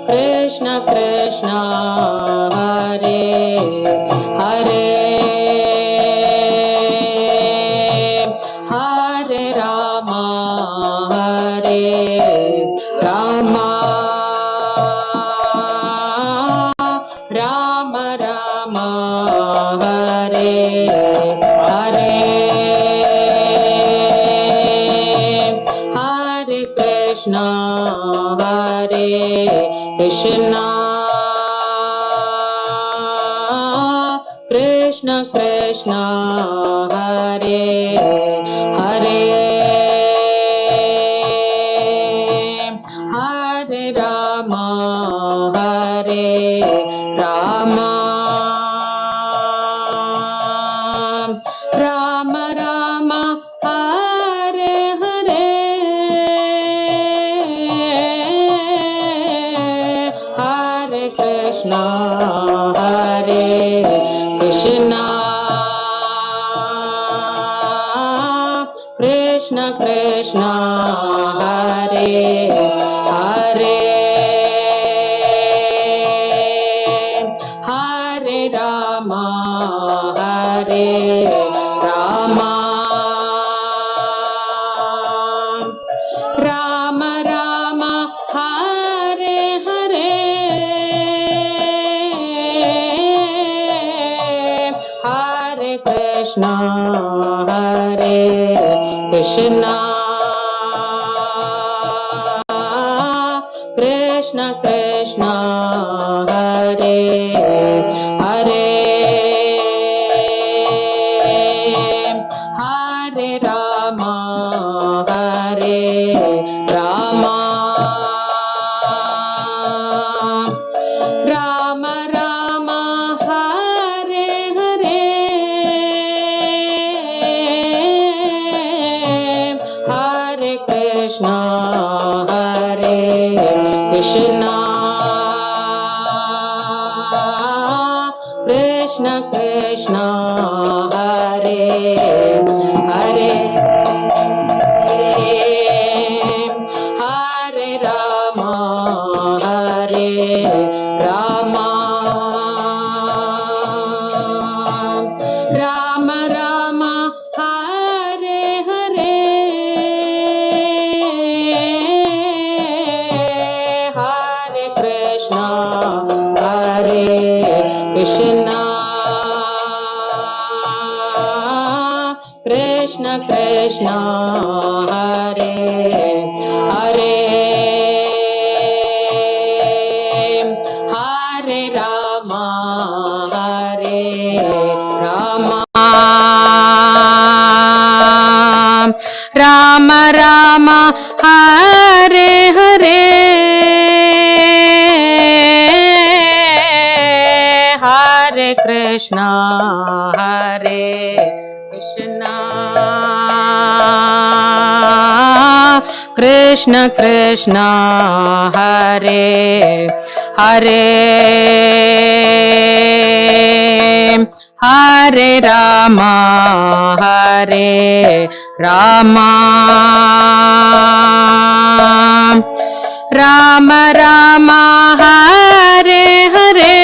Krishna Krishna Hare Hare Hare Rama Hare Rama Rama Rama Hare Hare Hare Krishna Hare Krishna Krishna Krishna Hare Hare Hare Rama Hare Rama Rama Rama Hare Hare Hare Krishna Hare Krishna Krishna Krishna Hare Hare Hare Rama Hare Rama Rama Rama Hare Hare Hare Krishna Hare Krishna Krishna Krishna Hare Hare Hare Rama Hare Rama Rama Rama Hare Hare Hare Krishna Hare Krishna Krishna Krishna Hare Hare Hare Rama Hare Rama Rama Rama Hare Hare Hare Krishna Hare Krishna Krishna Krishna Hare Hare Hare Rama Hare Rama Rama Rama Hare Hare Hare Krishna Hare Krishna Krishna Krishna Hare Hare Hare Rama Hare Rama Rama Rama Hare Hare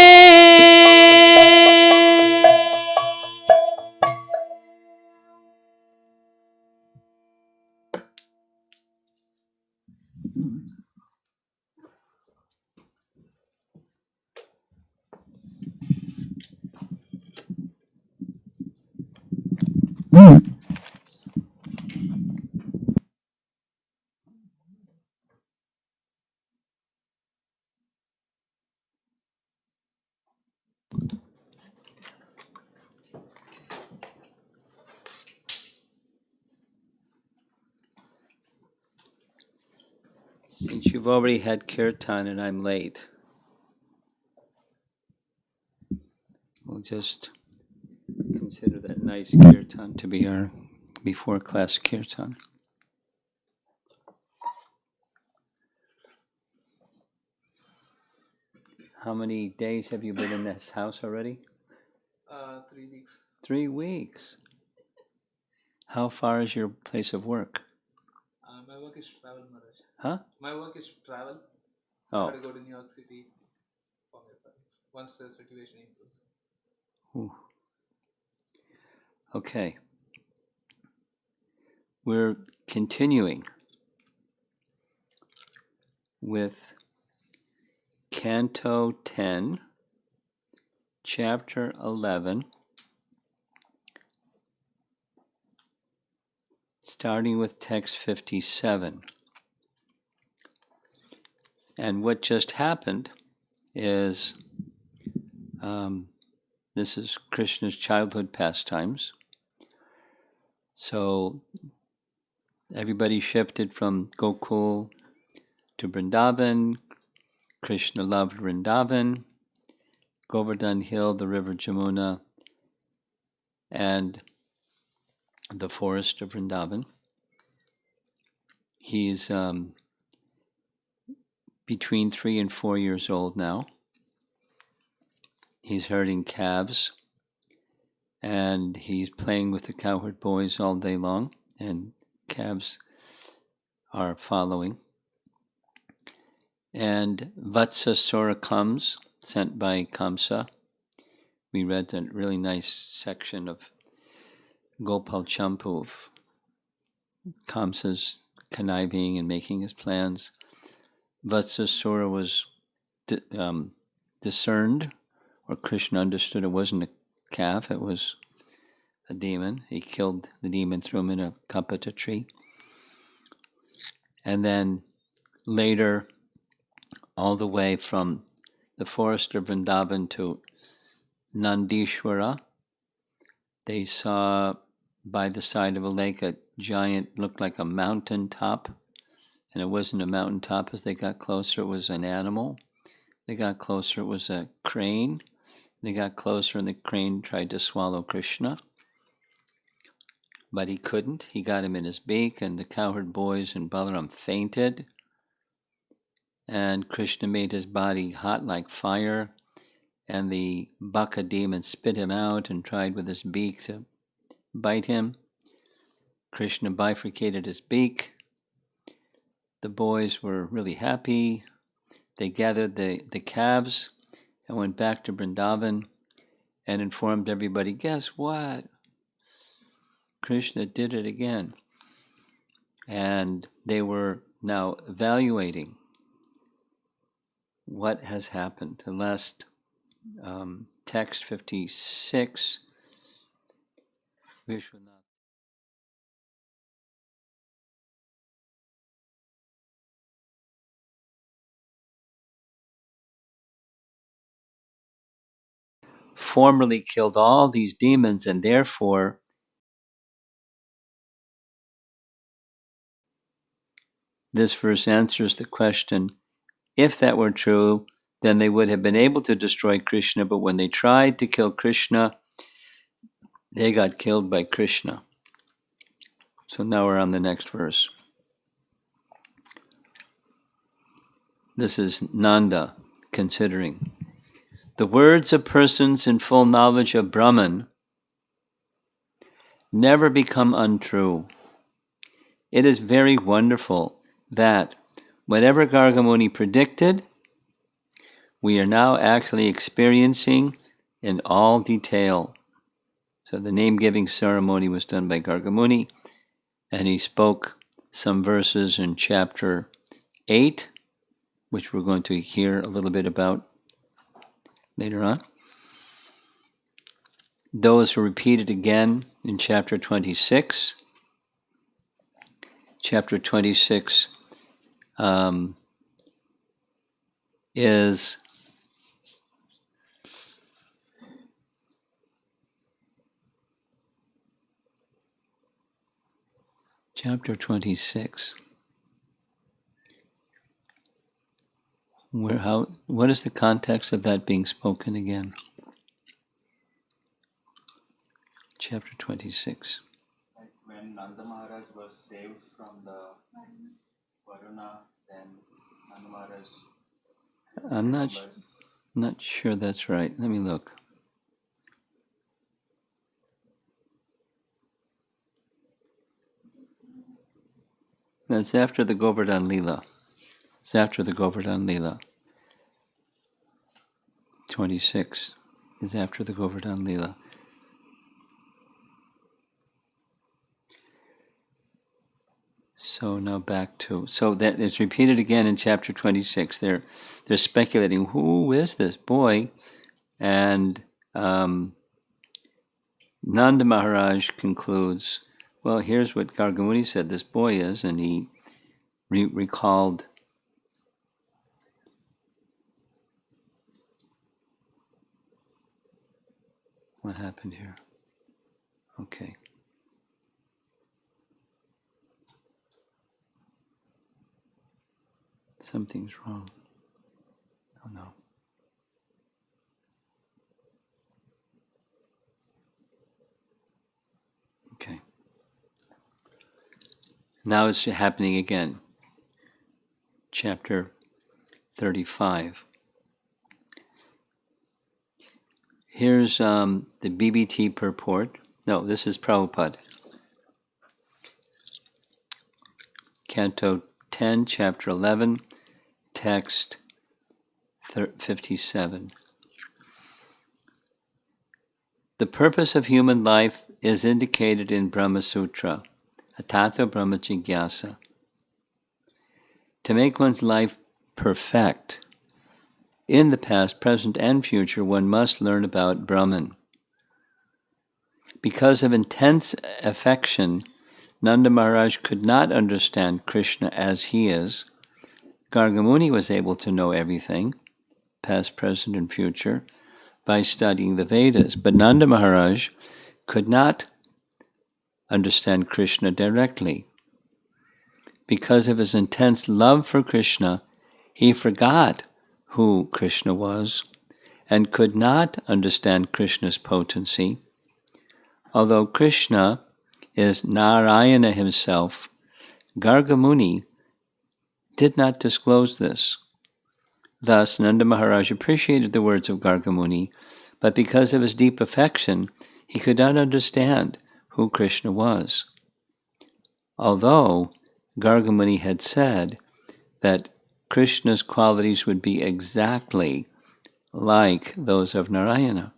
Since you've already had kirtan and I'm late, we'll just consider that nice kirtan to be our before class kirtan. How many days have you been in this house already? 3 weeks. 3 weeks. How far is your place of work? My work is travel, Maharaj. Huh? My work is travel. So I Oh. had to go to New York City for my parents once the situation improves. Ooh. Okay. We're continuing with Canto 10, Chapter 11, starting with text 57. And what just happened is this is Krishna's childhood pastimes. So everybody shifted from Gokul to Vrindavan. Krishna loved Vrindavan, Govardhan Hill, the river Jamuna, and the forest of Vrindavan. He's between 3 and 4 years old now. He's herding calves, and he's playing with the cowherd boys all day long, and calves are following. And Vatsasura comes, sent by Kamsa. We read a really nice section of Gopal Champu of Kamsa's conniving and making his plans. Vatsasura was discerned, or Krishna understood it wasn't a calf, it was a demon. He killed the demon, threw him in a kapata tree. And then later, all the way from the forest of Vrindavan to Nandishwara, they saw by the side of a lake a giant, looked like a mountain top. And it wasn't a mountain top. As they got closer, it was an animal. They got closer, it was a crane. They got closer, and the crane tried to swallow Krishna. But he couldn't. He got him in his beak, and the cowherd boys and Balaram fainted. And Krishna made his body hot like fire, and the Baka demon spit him out and tried with his beak to bite him. Krishna bifurcated his beak. The boys were really happy. They gathered the calves and went back to Vrindavan and informed everybody, guess what? Krishna did it again. And they were now evaluating what has happened. The last text 56, Vishwanath. Formerly killed all these demons, and therefore this verse answers the question, if that were true, then they would have been able to destroy Krishna, but when they tried to kill Krishna, they got killed by Krishna. So now we're on the next verse. This is Nanda considering. The words of persons in full knowledge of Brahman never become untrue. It is very wonderful that whatever Garga Muni predicted, we are now actually experiencing in all detail. So the name-giving ceremony was done by Garga Muni, and he spoke some verses in chapter 8, which we're going to hear a little bit about later on. Those are repeated again in chapter 26. Chapter 26 is chapter 26. What is the context of that being spoken again? Chapter 26. Like when Nanda Maharaj was saved from the Varuna, then Nanda Maharaj. I'm not sure that's right. Let me look. That's after the Govardhan Lila. It's after the Govardhan Leela. 26 is after the Govardhan Leela. So now back to, so that it's repeated again in chapter 26. They're speculating, who is this boy? And Nanda Maharaj concludes, well, here's what Garga Muni said this boy is, and he recalled what happened here. Okay. Something's wrong. Oh no. Okay. Now it's happening again. Chapter 35. Here's the BBT purport. No, this is Prabhupada. Canto 10, Chapter 11, text 57. The purpose of human life is indicated in Brahma Sutra, Atata Brahma Jigyasa. To make one's life perfect, in the past, present, and future, one must learn about Brahman. Because of intense affection, Nanda Maharaj could not understand Krishna as he is. Garga Muni was able to know everything, past, present, and future, by studying the Vedas. But Nanda Maharaj could not understand Krishna directly. Because of his intense love for Krishna, he forgot who Krishna was and could not understand Krishna's potency. Although Krishna is Narayana himself, Garga Muni did not disclose this. Thus, Nanda Maharaj appreciated the words of Garga Muni, but because of his deep affection, he could not understand who Krishna was. Although Garga Muni had said that Krishna's qualities would be exactly like those of Narayana.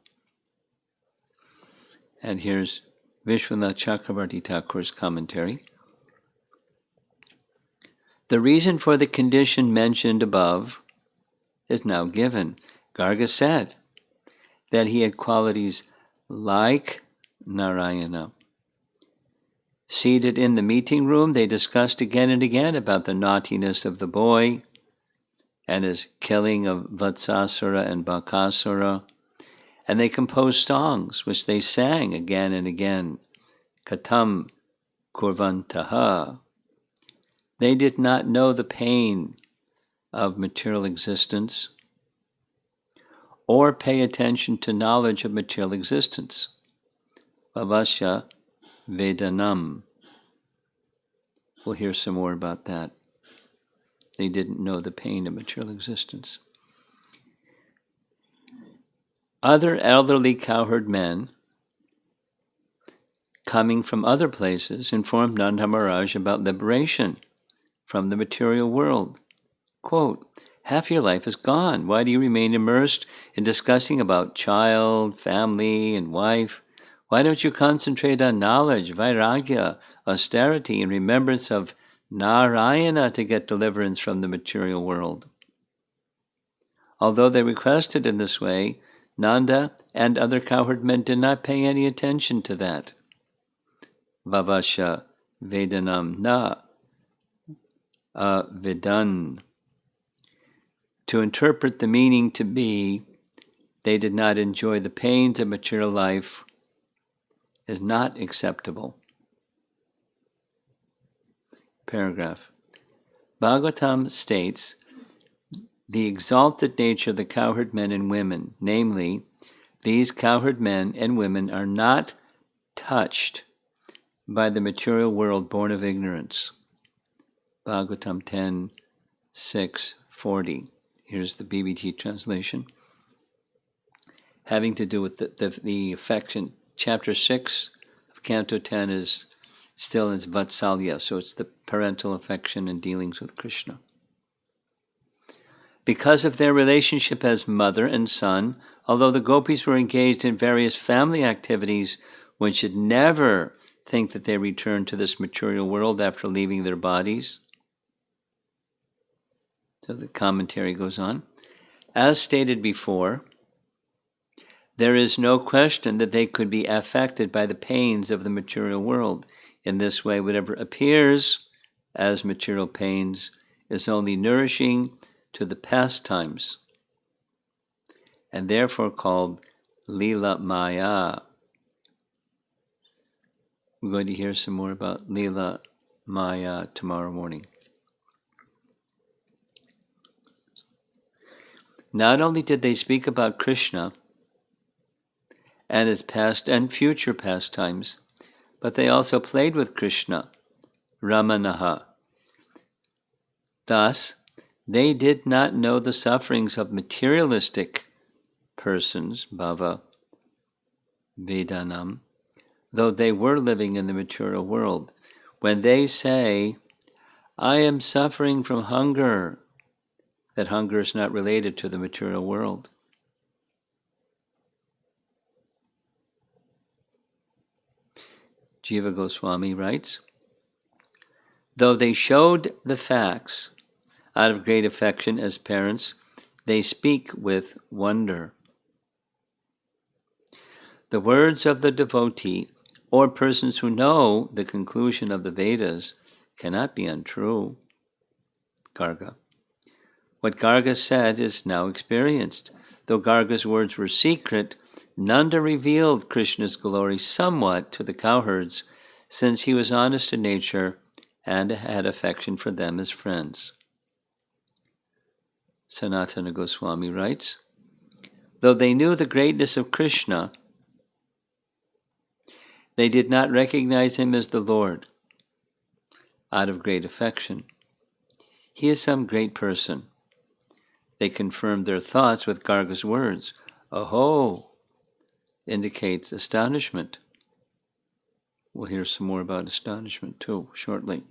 And here's Vishwanath Chakravarti Thakur's commentary. The reason for the condition mentioned above is now given. Garga said that he had qualities like Narayana. Seated in the meeting room, they discussed again and again about the naughtiness of the boy and his killing of Vatsasura and Bakasura, and they composed songs which they sang again and again. Katam kurvantaha. They did not know the pain of material existence or pay attention to knowledge of material existence. Vavasya Vedanam. We'll hear some more about that. They didn't know the pain of material existence. Other elderly cowherd men coming from other places informed Nanda Maharaj about liberation from the material world. Quote, half your life is gone. Why do you remain immersed in discussing about child, family, and wife? Why don't you concentrate on knowledge, vairagya, austerity, and remembrance of Narayana to get deliverance from the material world? Although they requested in this way, Nanda and other cowherd men did not pay any attention to that. Vavasya Vedanam na Vedan. To interpret the meaning to be, they did not enjoy the pains of material life, is not acceptable. Paragraph. Bhagavatam states the exalted nature of the cowherd men and women, namely, these cowherd men and women are not touched by the material world born of ignorance. Bhagavatam 10, 6, 40. Here's the BBT translation. Having to do with the affection. Chapter 6 of Canto 10 is still in Vatsalya, so it's the parental affection and dealings with Krishna. Because of their relationship as mother and son, although the gopis were engaged in various family activities, one should never think that they return to this material world after leaving their bodies. So the commentary goes on. As stated before, there is no question that they could be affected by the pains of the material world. In this way, whatever appears as material pains is only nourishing to the pastimes, and therefore called Lila Maya. We're going to hear some more about Lila Maya tomorrow morning. Not only did they speak about Krishna and his past and future pastimes, but they also played with Krishna, Ramanaha. Thus, they did not know the sufferings of materialistic persons, bhava, vedanam, though they were living in the material world. When they say, I am suffering from hunger, that hunger is not related to the material world. Jiva Goswami writes, though they showed the facts out of great affection as parents, they speak with wonder. The words of the devotee or persons who know the conclusion of the Vedas cannot be untrue. Garga. What Garga said is now experienced. Though Garga's words were secret, Nanda revealed Krishna's glory somewhat to the cowherds, since he was honest in nature and had affection for them as friends. Sanatana Goswami writes, though they knew the greatness of Krishna, they did not recognize him as the Lord out of great affection. He is some great person. They confirmed their thoughts with Garga's words. Aho! Indicates astonishment. We'll hear some more about astonishment too shortly.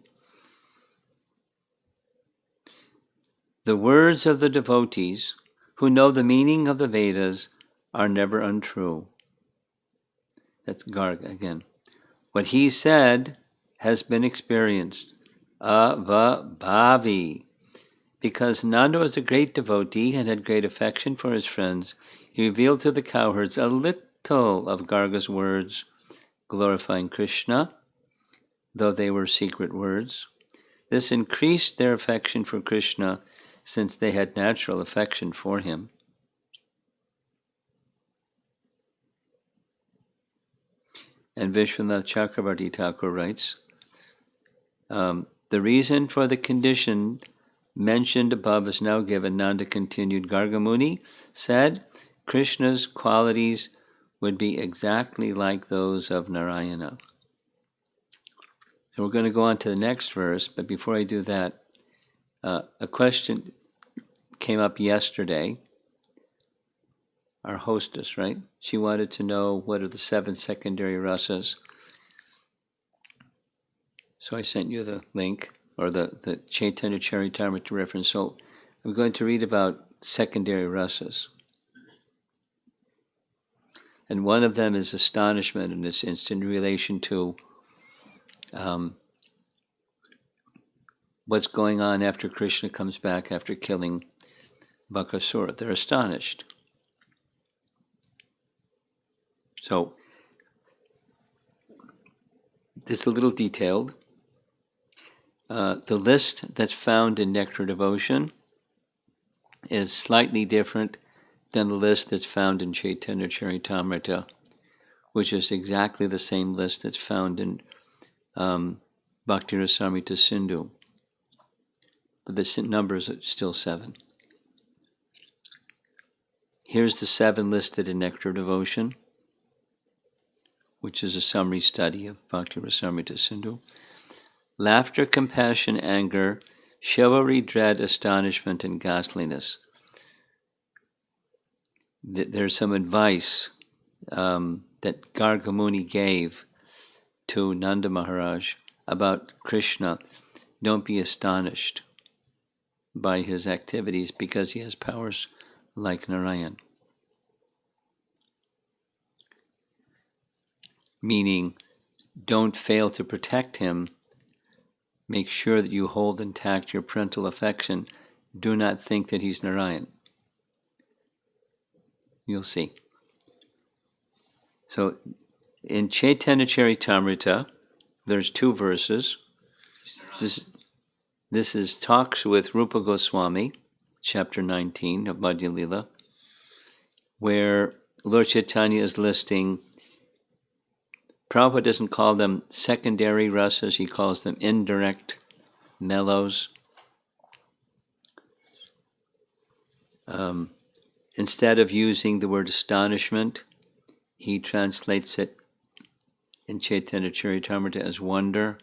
The words of the devotees who know the meaning of the Vedas are never untrue. That's Garga again. What he said has been experienced. Avabhavi. Because Nanda was a great devotee and had great affection for his friends, he revealed to the cowherds a little of Garga's words, glorifying Krishna, though they were secret words. This increased their affection for Krishna, since they had natural affection for him. And Vishwanath Chakravarti Thakur writes, the reason for the condition mentioned above is now given. Nanda continued. Garga Muni said Krishna's qualities would be exactly like those of Narayana. So we're going to go on to the next verse, but before I do that, a question came up yesterday. Our hostess, right? She wanted to know what are the 7 secondary rasas. So I sent you the link, or the Chaitanya Charitamrita reference. So I'm going to read about secondary rasas. And one of them is astonishment in this instant in relation to what's going on after Krishna comes back after killing Bakasura. They're astonished. So this is a little detailed. The list that's found in Nectar Devotion is slightly different than the list that's found in Chaitanya Charitamrita, which is exactly the same list that's found in Bhakti Rasamrita Sindhu. But the numbers are still 7. Here's the 7 listed in Nectar Devotion, which is a summary study of Bhakti Rasamrita Sindhu. Laughter, compassion, anger, chivalry, dread, astonishment, and ghastliness. There's some advice that Garga Muni gave to Nanda Maharaj about Krishna. Don't be astonished by his activities because he has powers like Narayan. Meaning, don't fail to protect him. Make sure that you hold intact your parental affection. Do not think that he's Narayan. You'll see. So, in Chaitanya Charitamrita, there's 2 verses. This is Talks with Rupa Goswami, chapter 19 of Madhya Lila, where Lord Chaitanya is listing, Prabhupada doesn't call them secondary rasas, he calls them indirect mellows. Instead of using the word astonishment, he translates it in Chaitanya Charitamrita as wonder.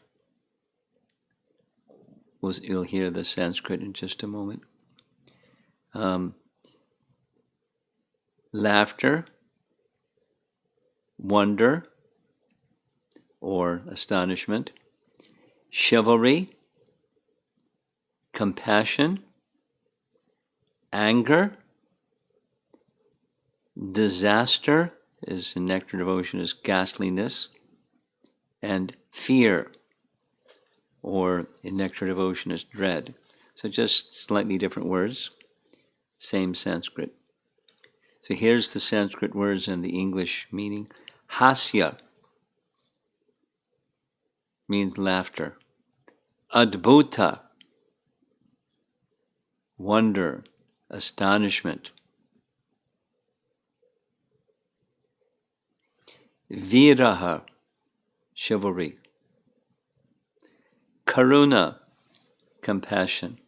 You'll hear the Sanskrit in just a moment. Laughter, wonder, or astonishment, chivalry, compassion, anger, disaster, is in Nectar Devotion is ghastliness, and fear, or in Nectar Devotion is dread. So just slightly different words, same Sanskrit. So here's the Sanskrit words and the English meaning. Hasya means laughter. Adbhuta, wonder, astonishment. Viraha, chivalry. Karuna, compassion.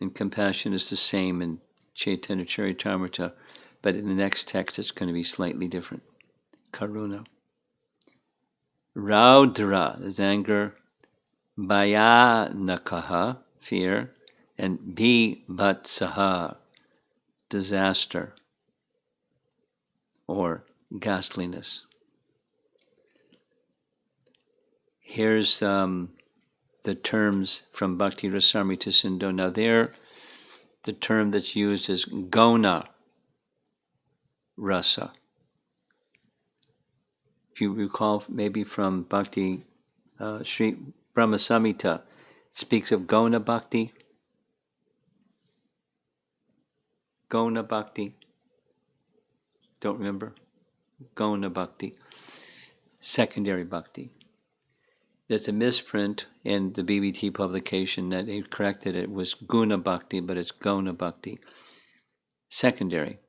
And compassion is the same in Chaitanya Charitamrita, but in the next text it's going to be slightly different. Karuna. Raudra is anger. Bhayanakaha, fear. And Bhivatsaha, disaster or ghastliness. Here's the terms from Bhakti Rasamrita Sindhu. Now there, the term that's used is Gona Rasa. If you recall maybe from Bhakti, Sri Brahma Samhita, it speaks of Gona Bhakti. Gona Bhakti. Don't remember? Gona Bhakti. Secondary Bhakti. There's a misprint in the BBT publication that they corrected it was Guna Bhakti, but it's Gona Bhakti. Secondary.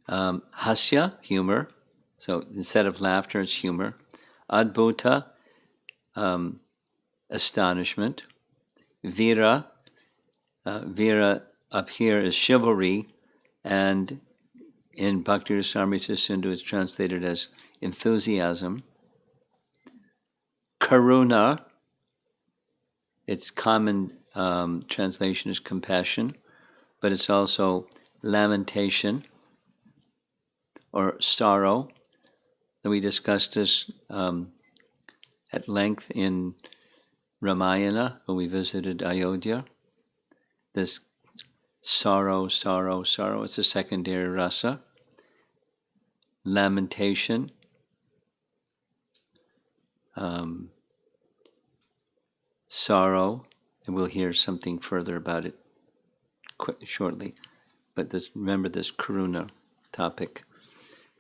Hasya, humor. So instead of laughter, it's humor. Adbhuta, astonishment. Vira, Vira up here is chivalry, and in Bhakti Rasamrita Sindhu it's translated as enthusiasm. Karuna, its common translation is compassion, but it's also lamentation or sorrow. And we discussed this at length in Ramayana when we visited Ayodhya. This sorrow, sorrow, sorrow, it's a secondary rasa. Lamentation, sorrow, and we'll hear something further about it shortly. But remember this karuna topic.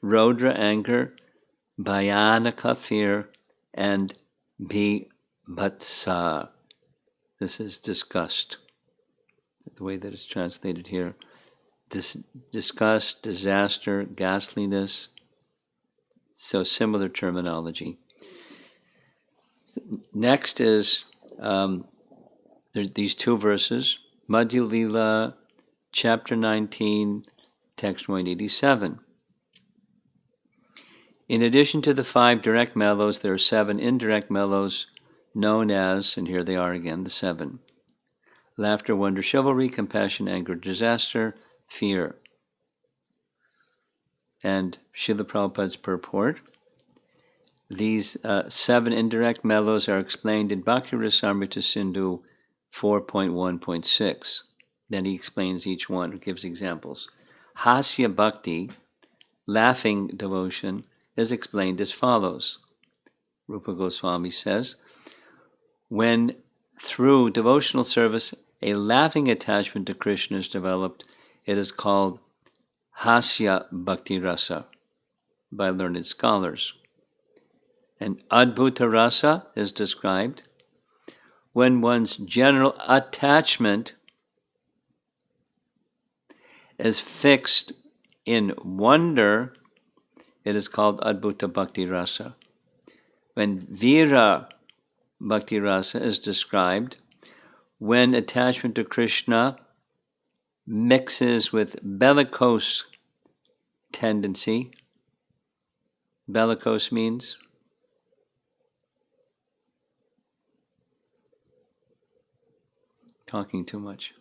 Raudra, anger. Bhayanaka, fear. And bhivatsa, this is disgust. The way that it's translated here. Disgust, disaster, ghastliness. So similar terminology. Next is these 2 verses. Madhya Lila, chapter 19, text 187. In addition to the 5 direct mellows, there are 7 indirect mellows known as, and here they are again, the 7. Laughter, wonder, chivalry, compassion, anger, disaster, fear. And Srila Prabhupada's purport. These 7 indirect mellows are explained in Bhakti Rasamrita Sindhu 4.1.6. Then he explains each one, gives examples. Hasya Bhakti, laughing devotion, is explained as follows. Rupa Goswami says, when through devotional service a laughing attachment to Krishna is developed, it is called Hasya Bhakti Rasa by learned scholars. And Adbhuta Rasa is described when one's general attachment is fixed in wonder, it is called Adbhuta Bhakti Rasa. When Vira Bhakti Rasa is described when attachment to Krishna mixes with bellicose tendency. Bellicose means talking too much.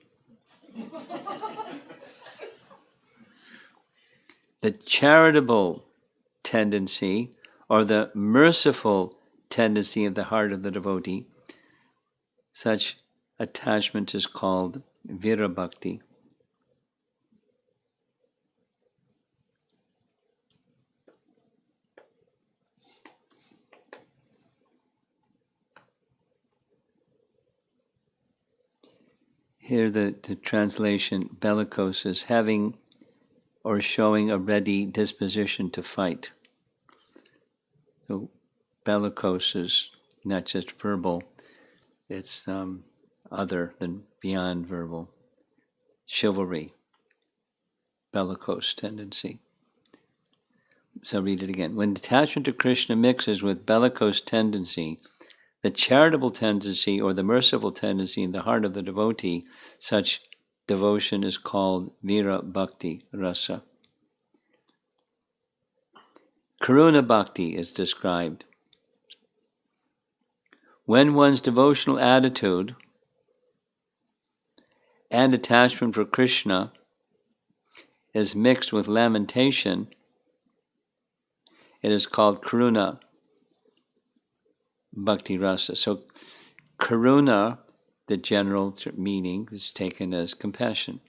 The charitable tendency or the merciful tendency of the heart of the devotee, such attachment is called Virabhakti. Here the translation, bellicose, is having or showing a ready disposition to fight. So bellicose is not just verbal, it's other than beyond verbal. Chivalry, bellicose tendency. So read it again. When attachment to Krishna mixes with bellicose tendency, the charitable tendency or the merciful tendency in the heart of the devotee, such devotion is called Vira Bhakti Rasa. Karuna Bhakti is described. When one's devotional attitude and attachment for Krishna is mixed with lamentation, it is called Karuna Bhakti Rasa. So Karuna, the general meaning, is taken as compassion.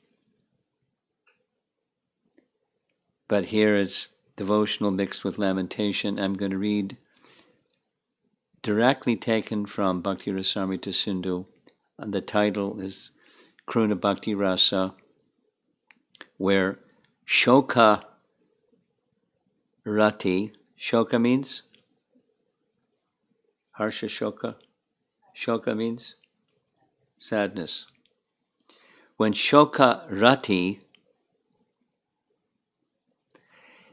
But here it's devotional mixed with lamentation. I'm going to read directly taken from Bhakti Rasamrita Sindhu, and the title is Karuna Bhakti Rasa, where Shoka Rati, Shoka means Harsha Shoka. Shoka means sadness. When Shoka Rati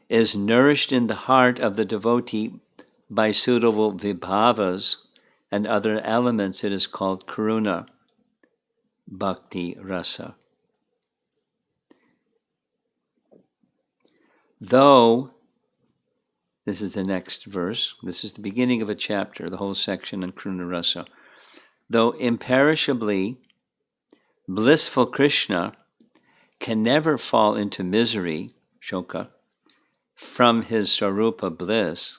is nourished in the heart of the devotee by suitable vibhavas and other elements, it is called Karuna Bhakti Rasa. Though, this is the next verse, this is the beginning of a chapter, the whole section on Karuna Rasa. Though imperishably blissful Krishna can never fall into misery, Shoka, from his Swarupa bliss,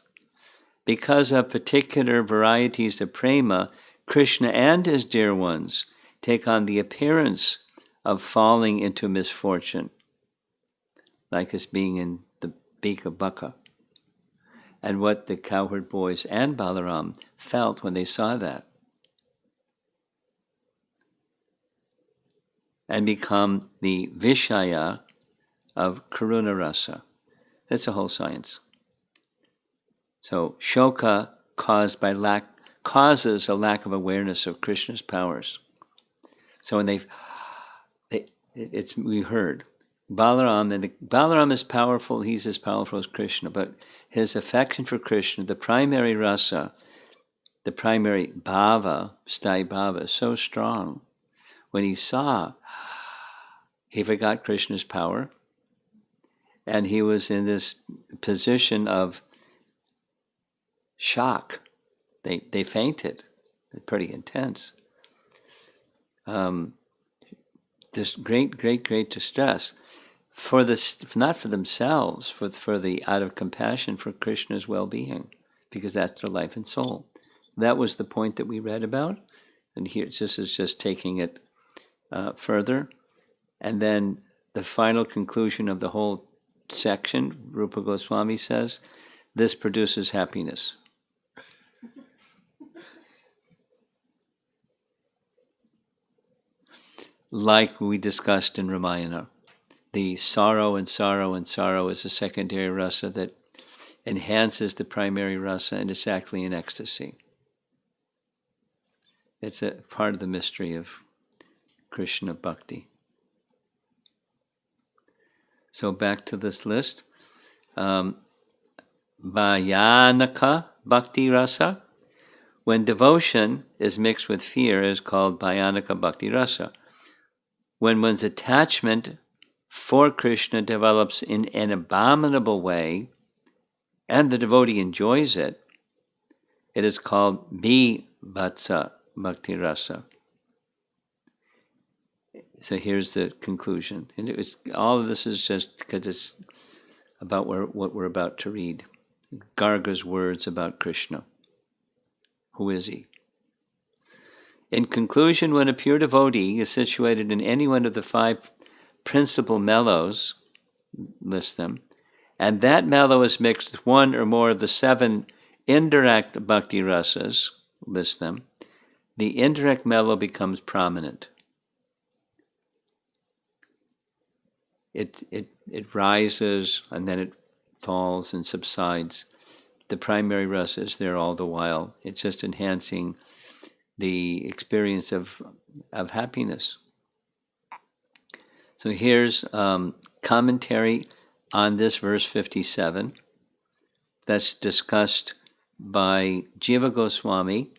because of particular varieties of prema, Krishna and his dear ones take on the appearance of falling into misfortune, like us being in the beak of Baka. And what the cowherd boys and Balaram felt when they saw that. And become the Vishaya of Karuna Rasa. That's a whole science. So Shoka causes a lack of awareness of Krishna's powers. So when we heard Balaram, Balaram is powerful, he's as powerful as Krishna, but his affection for Krishna, the primary rasa, the primary bhava, sthai bhava, is so strong. When he saw, he forgot Krishna's power, and he was in this position of shock. They fainted. It's pretty intense. This great distress. For this, not for themselves, for the out of compassion for Krishna's well-being, because that's their life and soul. That was the point that we read about. And here, this is just taking it further. And then the final conclusion of the whole section, Rupa Goswami says, this produces happiness. Like we discussed in Ramayana, the sorrow and sorrow and sorrow is a secondary rasa that enhances the primary rasa, and it's actually an ecstasy. It's a part of the mystery of Krishna Bhakti. So back to this list. Bhayanaka Bhakti Rasa. When devotion is mixed with fear, is called Bhayanaka Bhakti Rasa. When one's attachment for Krishna develops in an abominable way, and the devotee enjoys it, it is called Bhibhatsa Bhakti Rasa. So here's the conclusion. And all of this is just because it's about what we're about to read. Garga's words about Krishna. Who is he? In conclusion, when a pure devotee is situated in any one of the 5 principal mellows, list them, and that mellow is mixed with one or more of the 7 indirect bhakti rasas, list them, the indirect mellow becomes prominent. It rises and then it falls and subsides. The primary rasa is there all the while. It's just enhancing the experience of happiness. So here's commentary on this verse 57 that's discussed by Jiva Goswami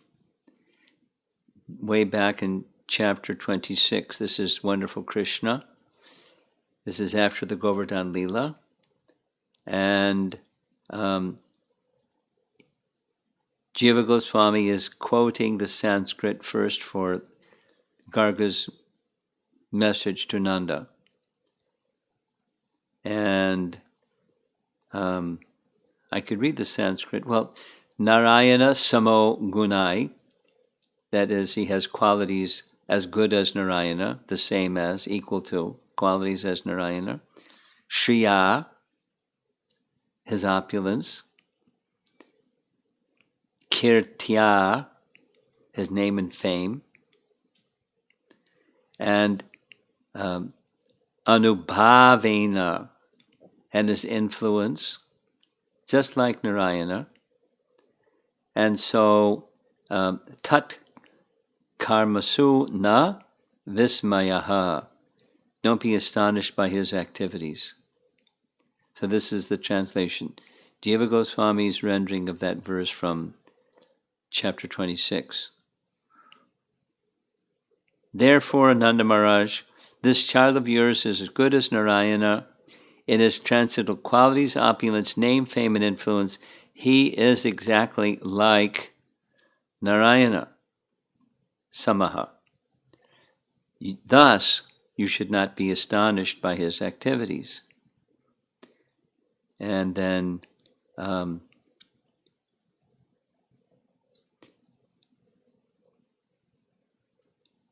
way back in chapter 26. This is Wonderful Krishna. This is after the Govardhan Leela. And Jiva Goswami is quoting the Sanskrit first for Garga's message to Nanda. And I could read the Sanskrit. Well, Narayana Samo Gunai, that is, he has qualities as good as Narayana, the same as, equal to, qualities as Narayana. Shriya, his opulence. Kirtya, his name and fame. And Anubhavena, and his influence, just like Narayana. And so, Tat Karmasu na Vismayaha, don't be astonished by his activities. So this is the translation. Jiva Goswami's rendering of that verse from chapter 26. Therefore, Ananda Maharaj, this child of yours is as good as Narayana in his transcendental qualities, opulence, name, fame, and influence. He is exactly like Narayana, Samaha. Thus, you should not be astonished by his activities. And then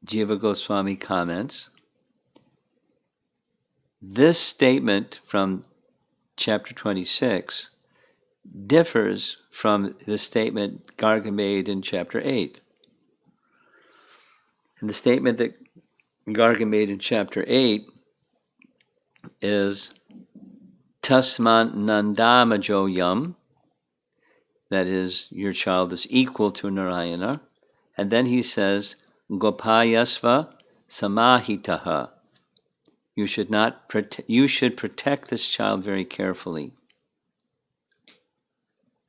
Jiva Goswami comments, this statement from chapter 26 differs from the statement Garga made in chapter 8. And the statement that Garga made in chapter 8 is Tasman Nandamajo Yam, that is, your child is equal to Narayana. And then he says, Gopayasva Samahitaha. You should protect this child very carefully.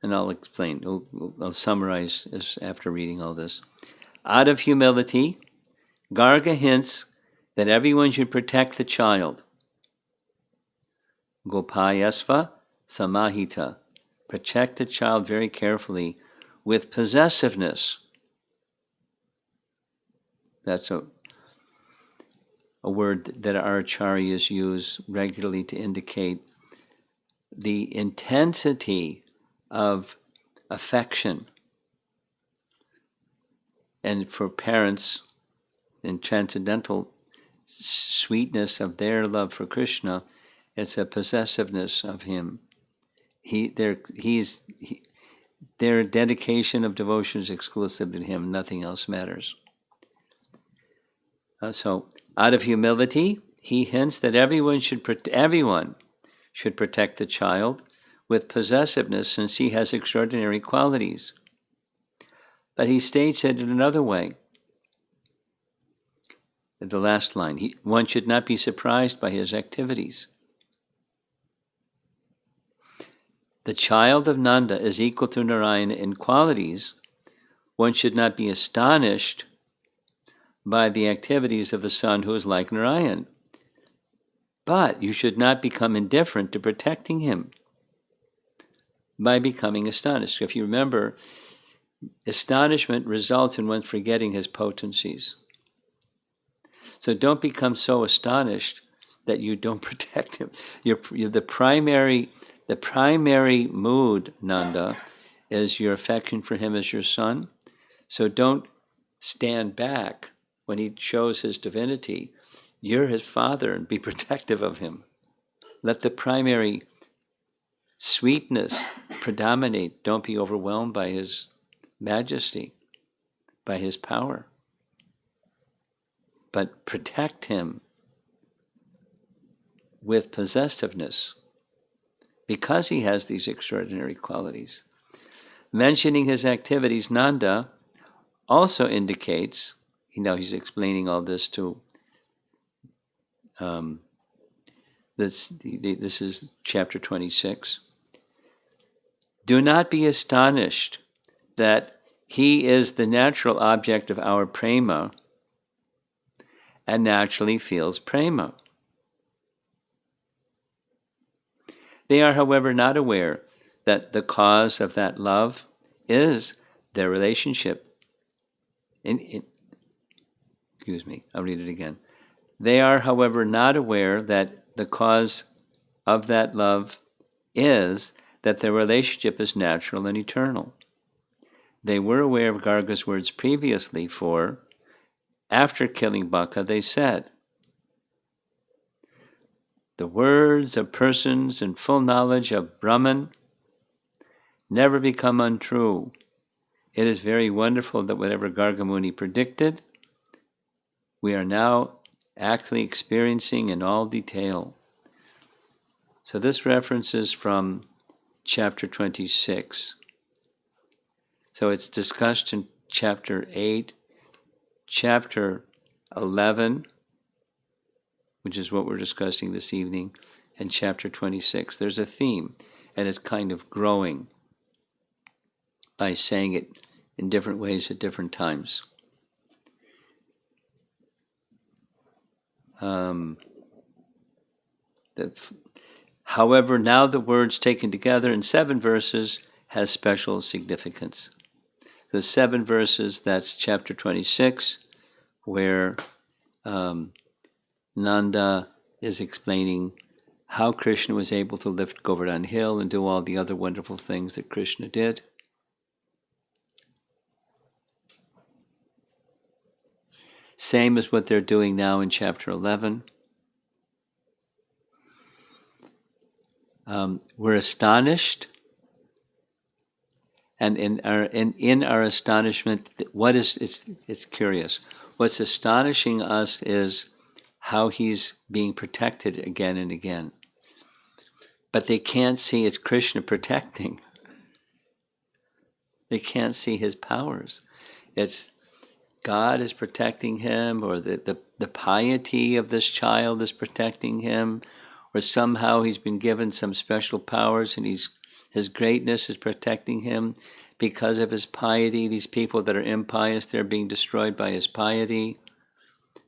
And I'll explain. I'll summarize this after reading all this. Out of humility, Garga hints that everyone should protect the child. Gopayasva Samahita. Protect the child very carefully with possessiveness. That's a word that our acharyas use regularly to indicate the intensity of affection. And for parents, in transcendental sweetness of their love for Krishna, it's a possessiveness of him. Their dedication of devotion is exclusive to him. Nothing else matters. So, out of humility, he hints that everyone should protect the child with possessiveness, since he has extraordinary qualities. But he states it in another way. In the last line, one should not be surprised by his activities. The child of Nanda is equal to Narayana in qualities. One should not be astonished by the activities of the son who is like Narayan. But you should not become indifferent to protecting him by becoming astonished. If you remember, astonishment results in one forgetting his potencies. So don't become so astonished that you don't protect him. You're the primary mood, Nanda, is your affection for him as your son. So don't stand back when he shows his divinity. You're his father, and be protective of him. Let the primary sweetness predominate. Don't be overwhelmed by his majesty, by his power. But protect him with possessiveness, because he has these extraordinary qualities. Mentioning his activities, Nanda also indicates, he's explaining all this to, this is chapter 26. Do not be astonished that he is the natural object of our prema and naturally feels prema. They are, however, not aware that the cause of that love is their relationship. Excuse me, I'll read it again. They are, however, not aware that the cause of that love is that their relationship is natural and eternal. They were aware of Garga's words previously, for after killing Baka, they said, the words of persons in full knowledge of Brahman never become untrue. It is very wonderful that whatever Garga Muni predicted, we are now actually experiencing in all detail. So this reference is from chapter 26. So it's discussed in chapter 8, chapter 11, which is what we're discussing this evening, and chapter 26. There's a theme, and it's kind of growing by saying it in different ways at different times. However, now the words taken together in 7 verses has special significance. The 7 verses, that's chapter 26, where Nanda is explaining how Krishna was able to lift Govardhan Hill and do all the other wonderful things that Krishna did. Same as what they're doing now in chapter 11. We're astonished, and in our astonishment, it's curious. What's astonishing us is how he's being protected again and again. But they can't see it's Krishna protecting. They can't see his powers. It's God is protecting him, or the piety of this child is protecting him, or somehow he's been given some special powers and his greatness is protecting him. Because of his piety, these people that are impious, they're being destroyed by his piety.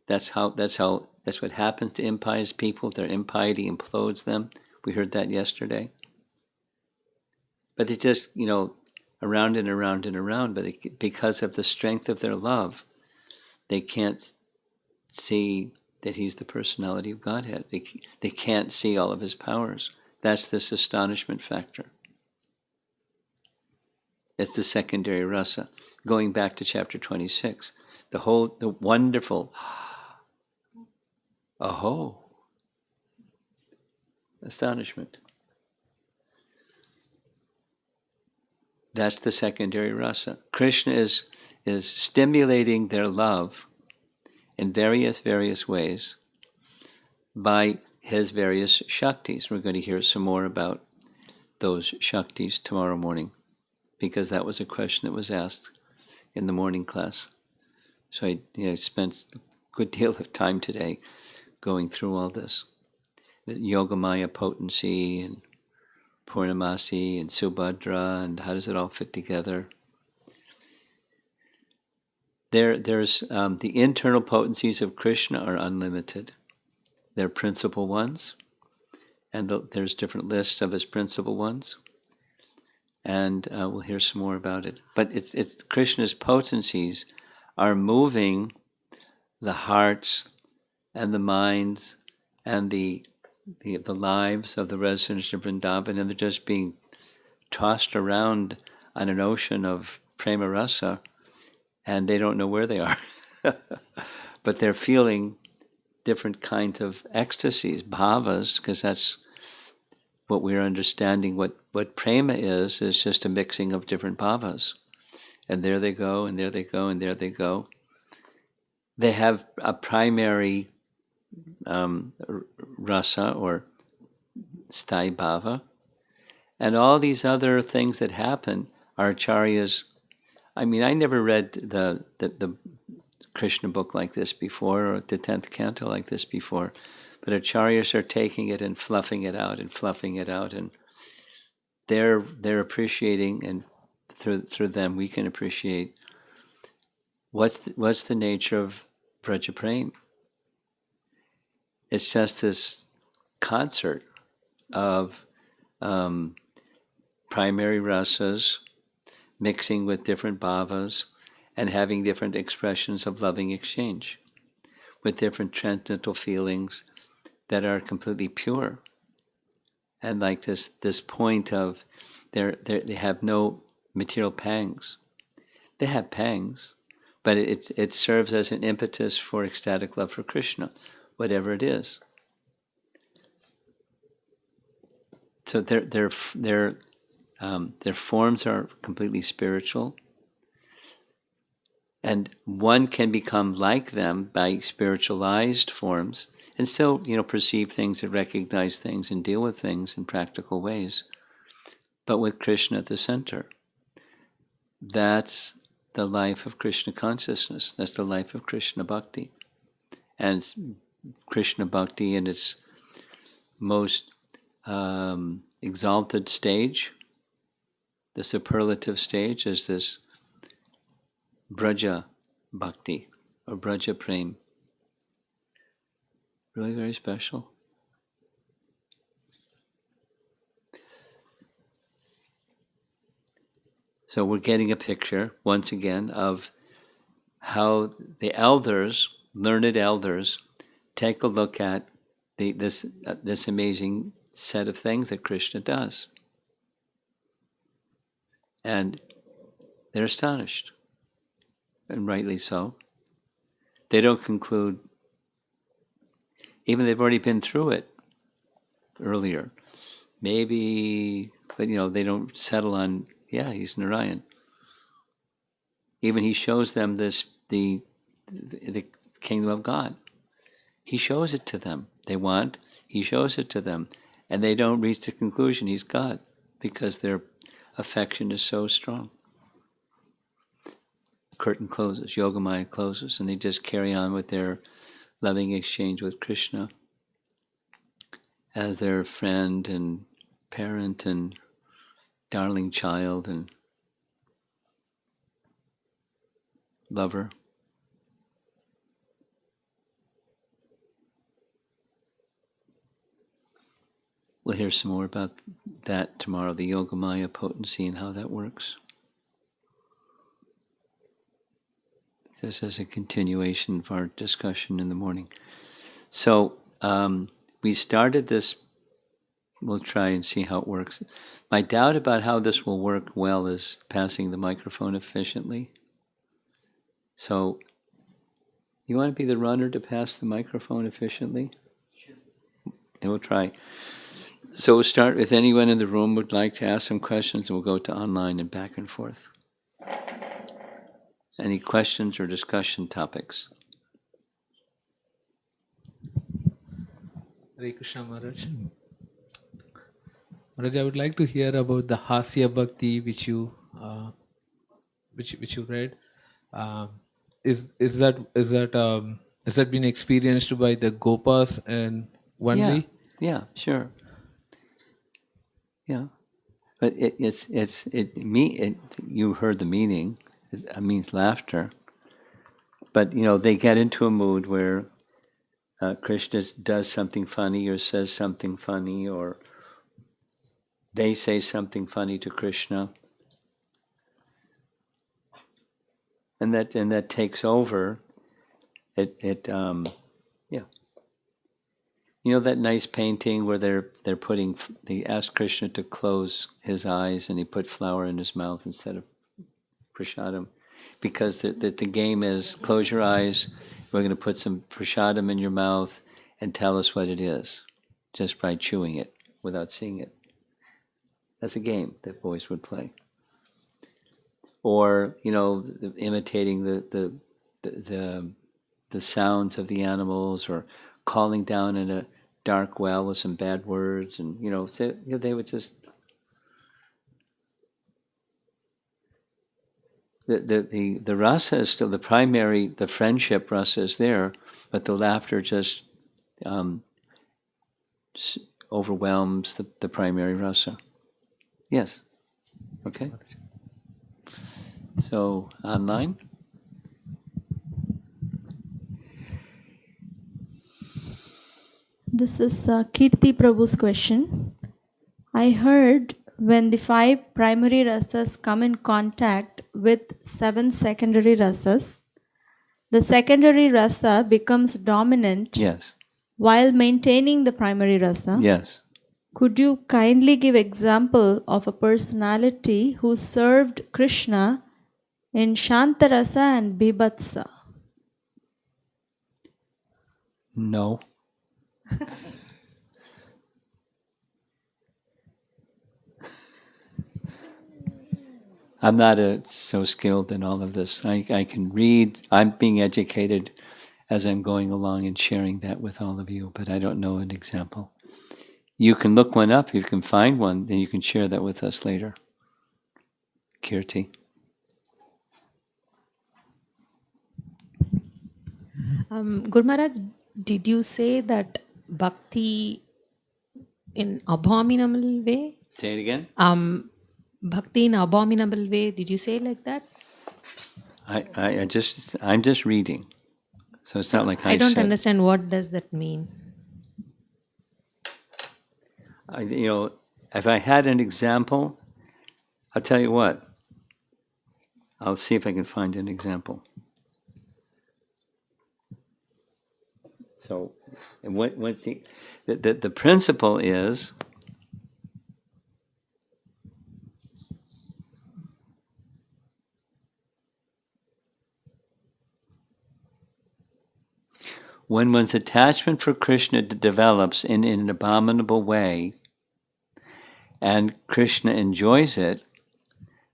That's what happens to impious people. Their impiety implodes them. We heard that yesterday. But they just, around and around and around. But because of the strength of their love, they can't see that he's the personality of Godhead. They can't see all of his powers. That's this astonishment factor. It's the secondary rasa. Going back to chapter 26, the wonderful aho, astonishment. That's the secondary rasa. Krishna is stimulating their love in various ways by his various shaktis. We're going to hear some more about those shaktis tomorrow morning, because that was a question that was asked in the morning class. So I spent a good deal of time today going through all this. The Yogamaya potency and Purnamasi and Subhadra, and how does it all fit together? There's the internal potencies of Krishna are unlimited. They're principal ones, and there's different lists of his principal ones, and we'll hear some more about it. But it's Krishna's potencies are moving the hearts and the minds and the lives of the residents of Vrindavan, and they're just being tossed around on an ocean of prema rasa, and they don't know where they are. But they're feeling different kinds of ecstasies, bhavas, because that's what we're understanding. What prema is just a mixing of different bhavas. And there they go, and there they go, and there they go. They have a primary rasa or sthai bhava, and all these other things that happen are acharyas. I mean, I never read the Krishna book like this before, or the 10th canto like this before, but acharyas are taking it and fluffing it out and fluffing it out, and they're appreciating, and through them we can appreciate what's the nature of Vraja Prem. It's just this concert of primary rasas mixing with different bhavas and having different expressions of loving exchange with different transcendental feelings that are completely pure. And like this point of they have no material pangs. They have pangs, but it serves as an impetus for ecstatic love for Krishna, whatever it is. So their forms are completely spiritual, and one can become like them by spiritualized forms and still, perceive things and recognize things and deal with things in practical ways, but with Krishna at the center. That's the life of Krishna consciousness. That's the life of Krishna bhakti. And Krishna bhakti in its most exalted stage, the superlative stage, is this Braja bhakti or Braja prem. Really very special. So we're getting a picture, once again, of how the elders, learned elders, take a look at this amazing set of things that Krishna does. And they're astonished, and rightly so. They don't conclude, even they've already been through it earlier. Maybe, but they don't settle on, yeah, he's Narayan. Even he shows them the kingdom of God. He shows it to them. He shows it to them. And they don't reach the conclusion he's God, because their affection is so strong. Curtain closes, Yogamaya closes, and they just carry on with their loving exchange with Krishna as their friend and parent and darling child and lover. We'll hear some more about that tomorrow, the Yogamaya potency and how that works. This is a continuation of our discussion in the morning. So we started this we'll try and see how it works. My doubt about how this will work well is passing the microphone efficiently. So, you want to be the runner to pass the microphone efficiently? Sure. And we'll try. So we'll start with anyone in the room would like to ask some questions, and we'll go to online and back and forth. Any questions or discussion topics? Hare Krishna Maharaj. Maharaj, I would like to hear about the Hasya Bhakti which you read. Is that been experienced by the Gopas and only? Yeah, sure. Yeah, but you heard the meaning. It means laughter. But they get into a mood where Krishna does something funny or says something funny, or they say something funny to Krishna, and that takes over. That nice painting where they ask Krishna to close his eyes and he put flour in his mouth instead of prasadam, because the game is close your eyes, we're going to put some prasadam in your mouth and tell us what it is just by chewing it without seeing it. That's a game that boys would play. Or imitating the sounds of the animals, or calling down in a dark well with some bad words, and so, they would just the rasa is still the primary. The friendship rasa is there, but the laughter just overwhelms the primary rasa. Yes. Okay. So online. This is Kirti Prabhu's question. I heard when the 5 primary rasas come in contact with 7 secondary rasas, the secondary rasa becomes dominant. Yes. While maintaining the primary rasa. Yes. Could you kindly give example of a personality who served Krishna in Shantarasa and Bibhatsa? No. I'm not so skilled in all of this. I can read. I'm being educated as I'm going along and sharing that with all of you, but I don't know an example. You can look one up. If you can find one, then you can share that with us later. Kirti. Guru Maharaj, did you say that bhakti in abominable way? Say it again. Bhakti in abominable way. Did you say like that? I'm just reading, so it's not like I don't understand. What does that mean? If I had an example, I'll tell you what. I'll see if I can find an example. So, and what's the principle is, when one's attachment for Krishna develops in an abominable way, and Krishna enjoys it,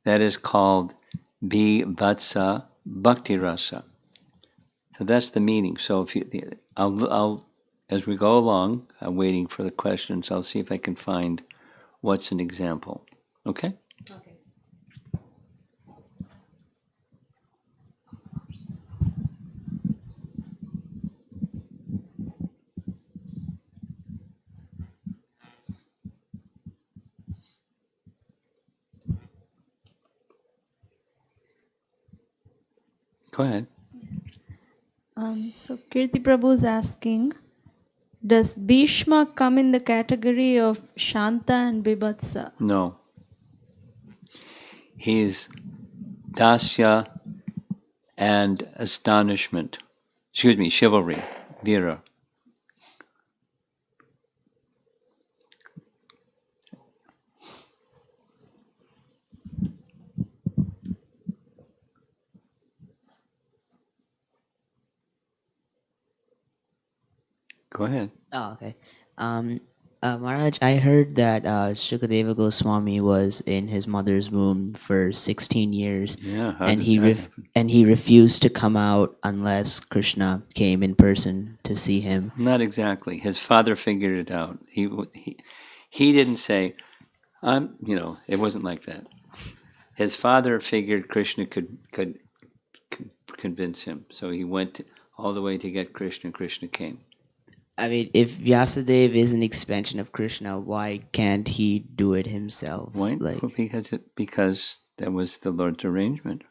that is called Bhivatsa Bhakti Rasa. So that's the meaning. So if I'll as we go along, I'm waiting for the questions. I'll see if I can find what's an example. Okay? Okay. Go ahead. So Kirti Prabhu is asking, does Bhishma come in the category of Shanta and Bibhatsa? No. He's dasya and astonishment. Excuse me, chivalry, vira. Go ahead. Oh, okay. Maharaj, I heard that Shukadeva Goswami was in his mother's womb for 16 years, Yeah, how and did he that happen? and he refused to come out unless Krishna came in person to see him. Not exactly. His father figured it out. He didn't say, it wasn't like that. His father figured Krishna could convince him. So he went all the way to get Krishna. Krishna came. I mean, if Vyasadeva is an expansion of Krishna, why can't he do it himself? Why? Like, Because that was the Lord's arrangement.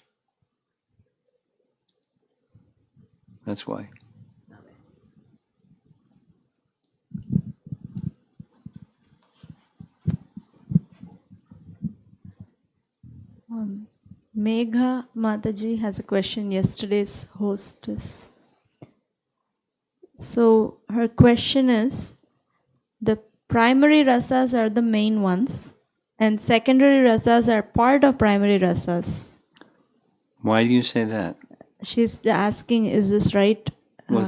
That's why. Megha Mataji has a question, yesterday's hostess. So her question is, the primary rasas are the main ones and secondary rasas are part of primary rasas. Why do you say that? She's asking, is this right? Well,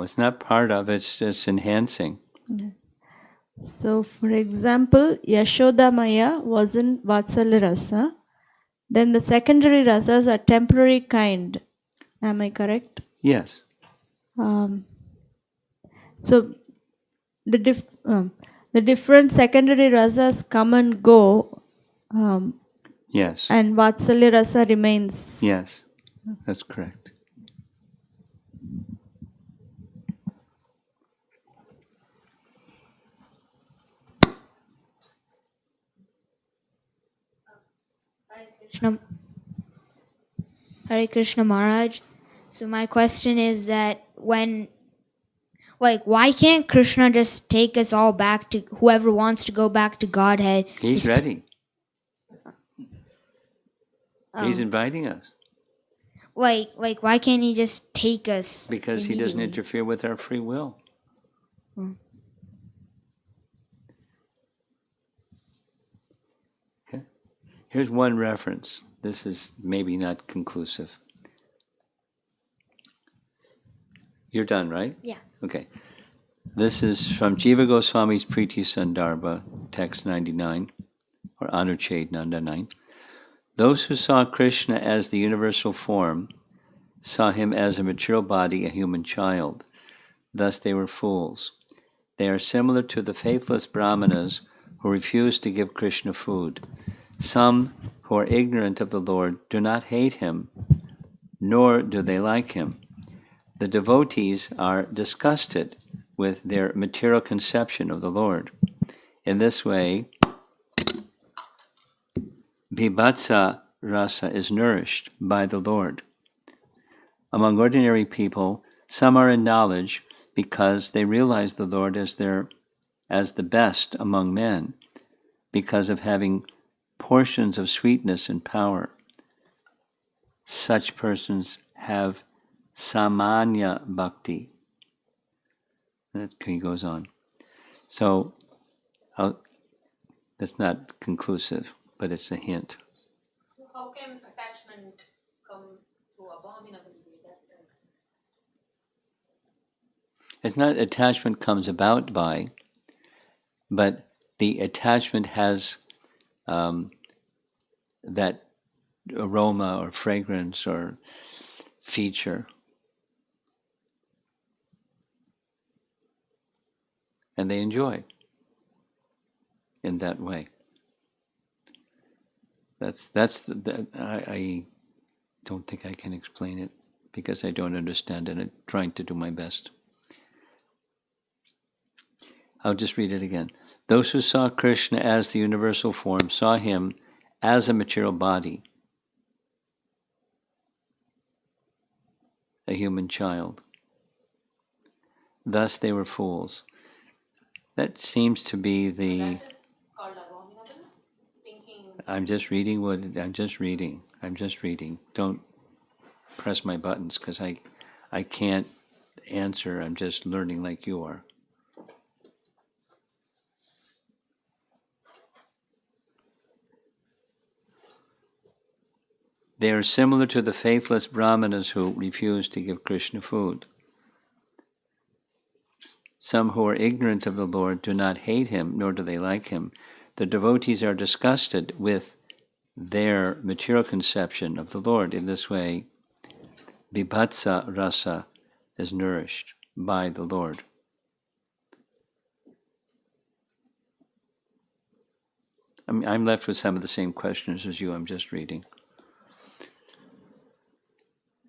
it's not part of it, it's just enhancing. So for example, Yashoda Maya was in Vatsalya Rasa. Then the secondary rasas are temporary kind. Am I correct? Yes. So the different secondary rasas come and go, Yes. and Vatsalya Rasa remains. Yes. That's correct. Hare Krishna Maharaj. So my question is that why can't Krishna just take us all back to whoever wants to go back to Godhead? He's just- ready. He's inviting us. Like why can't he just take us? Because he doesn't immediately? interfere with our free will. Okay. Here's one reference. This is maybe not conclusive. You're done, right? Yeah. Okay. This is from Jiva Goswami's Priti Sandarbha, text 99, or Anuchhed 99. Those who saw Krishna as the universal form saw him as a material body, a human child. Thus they were fools. They are similar to the faithless brahmanas who refuse to give Krishna food. Some who are ignorant of the Lord do not hate him, nor do they like him. The devotees are disgusted with their material conception of the Lord. In this way, Bibhatsa rasa is nourished by the Lord. Among ordinary people, some are in knowledge because they realize the Lord as the best among men, because of having portions of sweetness and power. Such persons have samanya bhakti. He goes on. So, that's not conclusive, but it's a hint. How can attachment come to abominable way? It's not attachment comes about by, but the attachment has that aroma or fragrance or feature. And they enjoy in that way. I don't think I can explain it because I don't understand it. I'm trying to do my best. I'll just read it again. Those who saw Krishna as the universal form saw him as a material body, a human child. Thus they were fools. That seems to be the... That is called abominable? Thinking... I'm just reading. Don't press my buttons because I can't answer. I'm just learning like you are. They are similar to the faithless brahmanas who refuse to give Krishna food. Some who are ignorant of the Lord do not hate him, nor do they like him. The devotees are disgusted with their material conception of the Lord. In this way, Vibhatsa rasa is nourished by the Lord. I'm left with some of the same questions as you. I'm just reading.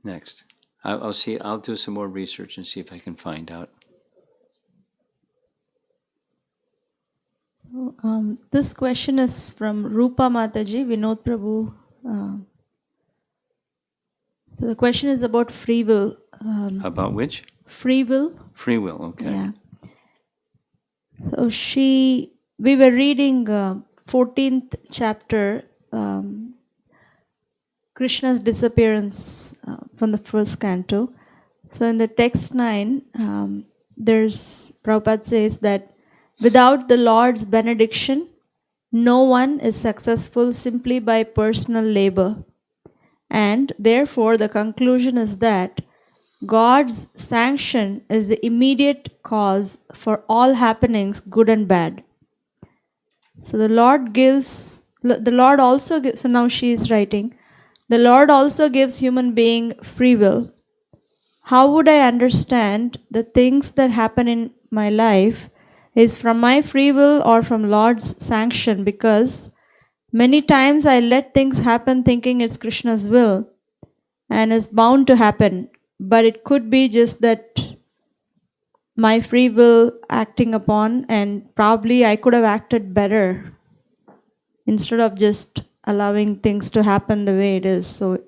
Next. I'll see. I'll do some more research and see if I can find out. This question is from Rupa Mataji, Vinod Prabhu. The question is about free will. About which? Free will. Free will, okay. Yeah. So we were reading 14th chapter, Krishna's disappearance from the first canto. So in the text 9, Prabhupada says that without the Lord's benediction, no one is successful simply by personal labor. And therefore, the conclusion is that God's sanction is the immediate cause for all happenings, good and bad. So the Lord also gives, so now she is writing, the Lord also gives human being free will. How would I understand the things that happen in my life is from my free will or from Lord's sanction? Because many times I let things happen thinking it's Krishna's will and is bound to happen. But it could be just that my free will acting upon, and probably I could have acted better instead of just allowing things to happen the way it is. So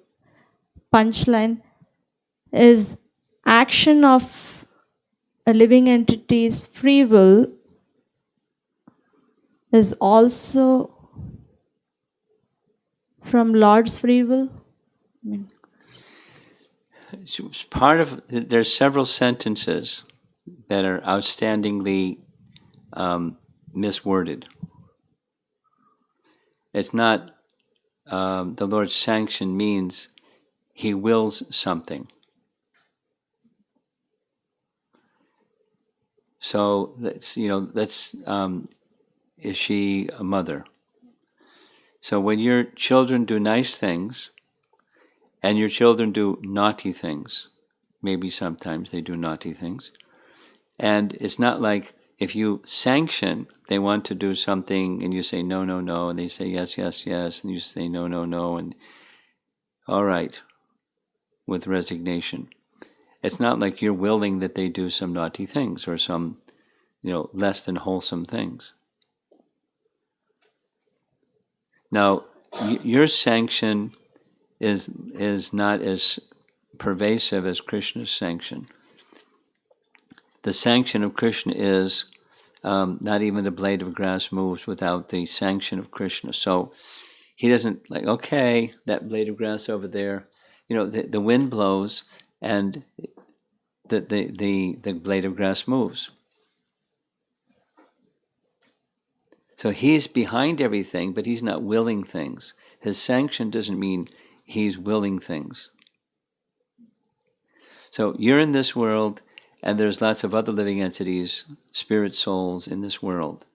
punchline is action of a living entity's free will is also from Lord's free will. It's part of, there's several sentences that are outstandingly misworded. It's not the Lord's sanction means he wills something. So that's, is she a mother? So when your children do nice things and your children do naughty things, maybe sometimes they do naughty things, and it's not like if you sanction, they want to do something and you say no, no, no, and they say yes, yes, yes, and you say no, no, no, and all right, with resignation. It's not like you're willing that they do some naughty things or some, less than wholesome things. Now, your sanction is not as pervasive as Krishna's sanction. The sanction of Krishna is not even the blade of grass moves without the sanction of Krishna. So he doesn't like, okay, that blade of grass over there, the wind blows and the blade of grass moves. So he's behind everything, but he's not willing things. His sanction doesn't mean he's willing things. So you're in this world, and there's lots of other living entities, spirit souls in this world.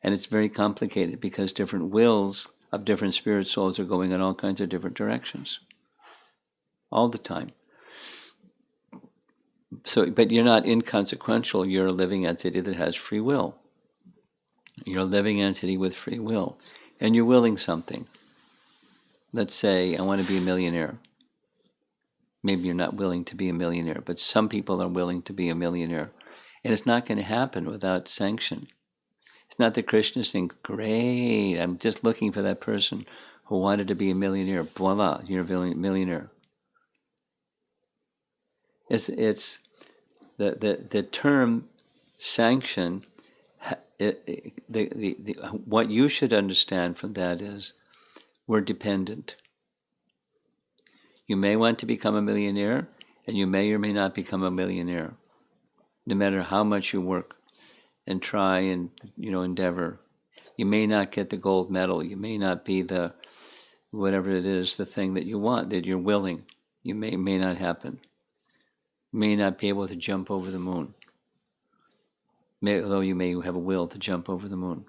And it's very complicated because different wills of different spirit souls are going in all kinds of different directions. All the time. So, but you're not inconsequential, you're a living entity that has free will. You're a living entity with free will. And you're willing something. Let's say, I want to be a millionaire. Maybe you're not willing to be a millionaire, but some people are willing to be a millionaire. And it's not going to happen without sanction. It's not that Krishna's saying, great, I'm just looking for that person who wanted to be a millionaire. Voila, you're a millionaire. It's the term sanction, what you should understand from that is we're dependent. You may want to become a millionaire, and you may or may not become a millionaire, no matter how much you work and try and endeavor. You may not get the gold medal. You may not be the whatever it is, the thing that you want, that you're willing. You may not happen. You may not be able to jump over the moon. although you may have a will to jump over the moon.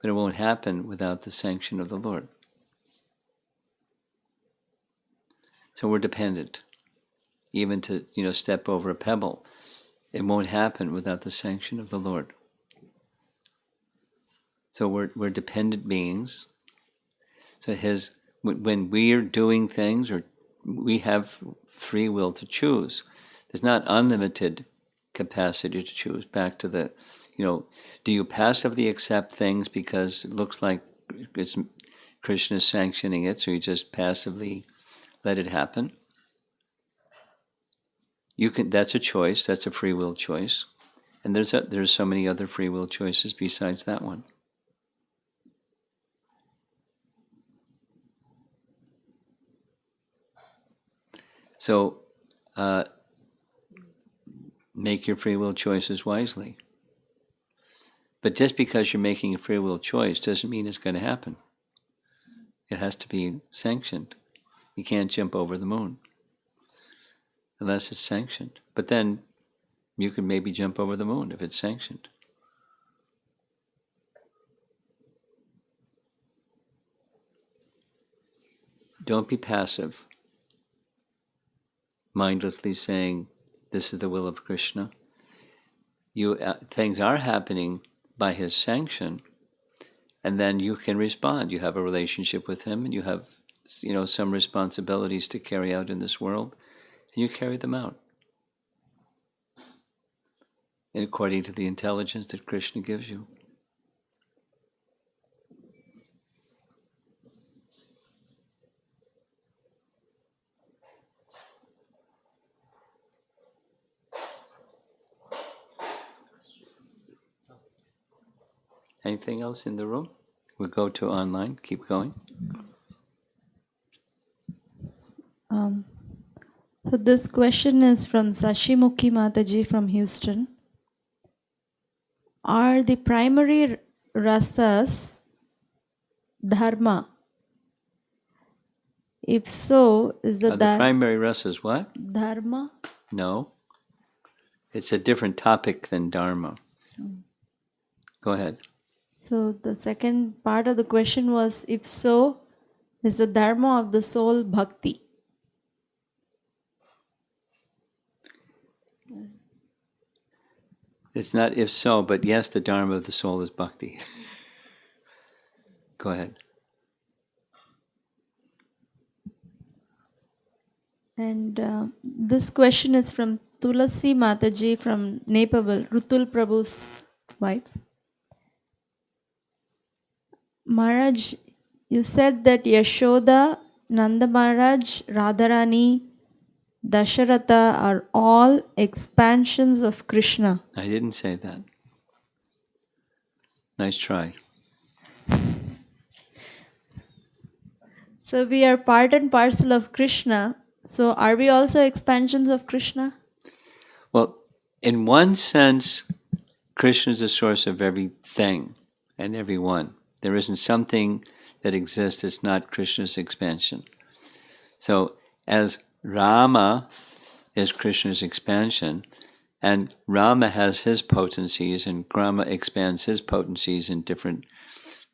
But it won't happen without the sanction of the Lord. So we're dependent. Even to, step over a pebble, it won't happen without the sanction of the Lord. So we're dependent beings. So when we're doing things, or we have free will to choose. There's not unlimited capacity to choose. Back to the, do you passively accept things because it looks like Krishna is sanctioning it, so you just passively let it happen? That's a choice. That's a free will choice, and there's so many other free will choices besides that one. So, make your free will choices wisely. But just because you're making a free will choice doesn't mean it's going to happen. It has to be sanctioned. You can't jump over the moon unless it's sanctioned. But then you can maybe jump over the moon if it's sanctioned. Don't be passive, mindlessly saying, this is the will of Krishna. Things are happening by his sanction, and then you can respond. You have a relationship with him, and you have some responsibilities to carry out in this world, and you carry them out and according to the intelligence that Krishna gives you. Anything else in the room? We'll go to online. Keep going. So this question is from Sashimukhi Mataji from Houston. Are the primary rasas dharma? If so, is the primary rasa is what? Dharma? No. It's a different topic than dharma. Go ahead. So the second part of the question was, if so, is the dharma of the soul bhakti? It's not if so, but yes, the dharma of the soul is bhakti. Go ahead. And this question is from Tulasi Mataji from Naperville, Rutul Prabhu's wife. Maharaj, you said that Yashoda, Nanda Maharaj, Radharani, Dasharatha are all expansions of Krishna. I didn't say that. Nice try. So we are part and parcel of Krishna. So are we also expansions of Krishna? Well, in one sense, Krishna is the source of everything and everyone. There isn't something that exists that's not Krishna's expansion. So as Rama is Krishna's expansion, and Rama has his potencies, and Rama expands his potencies in different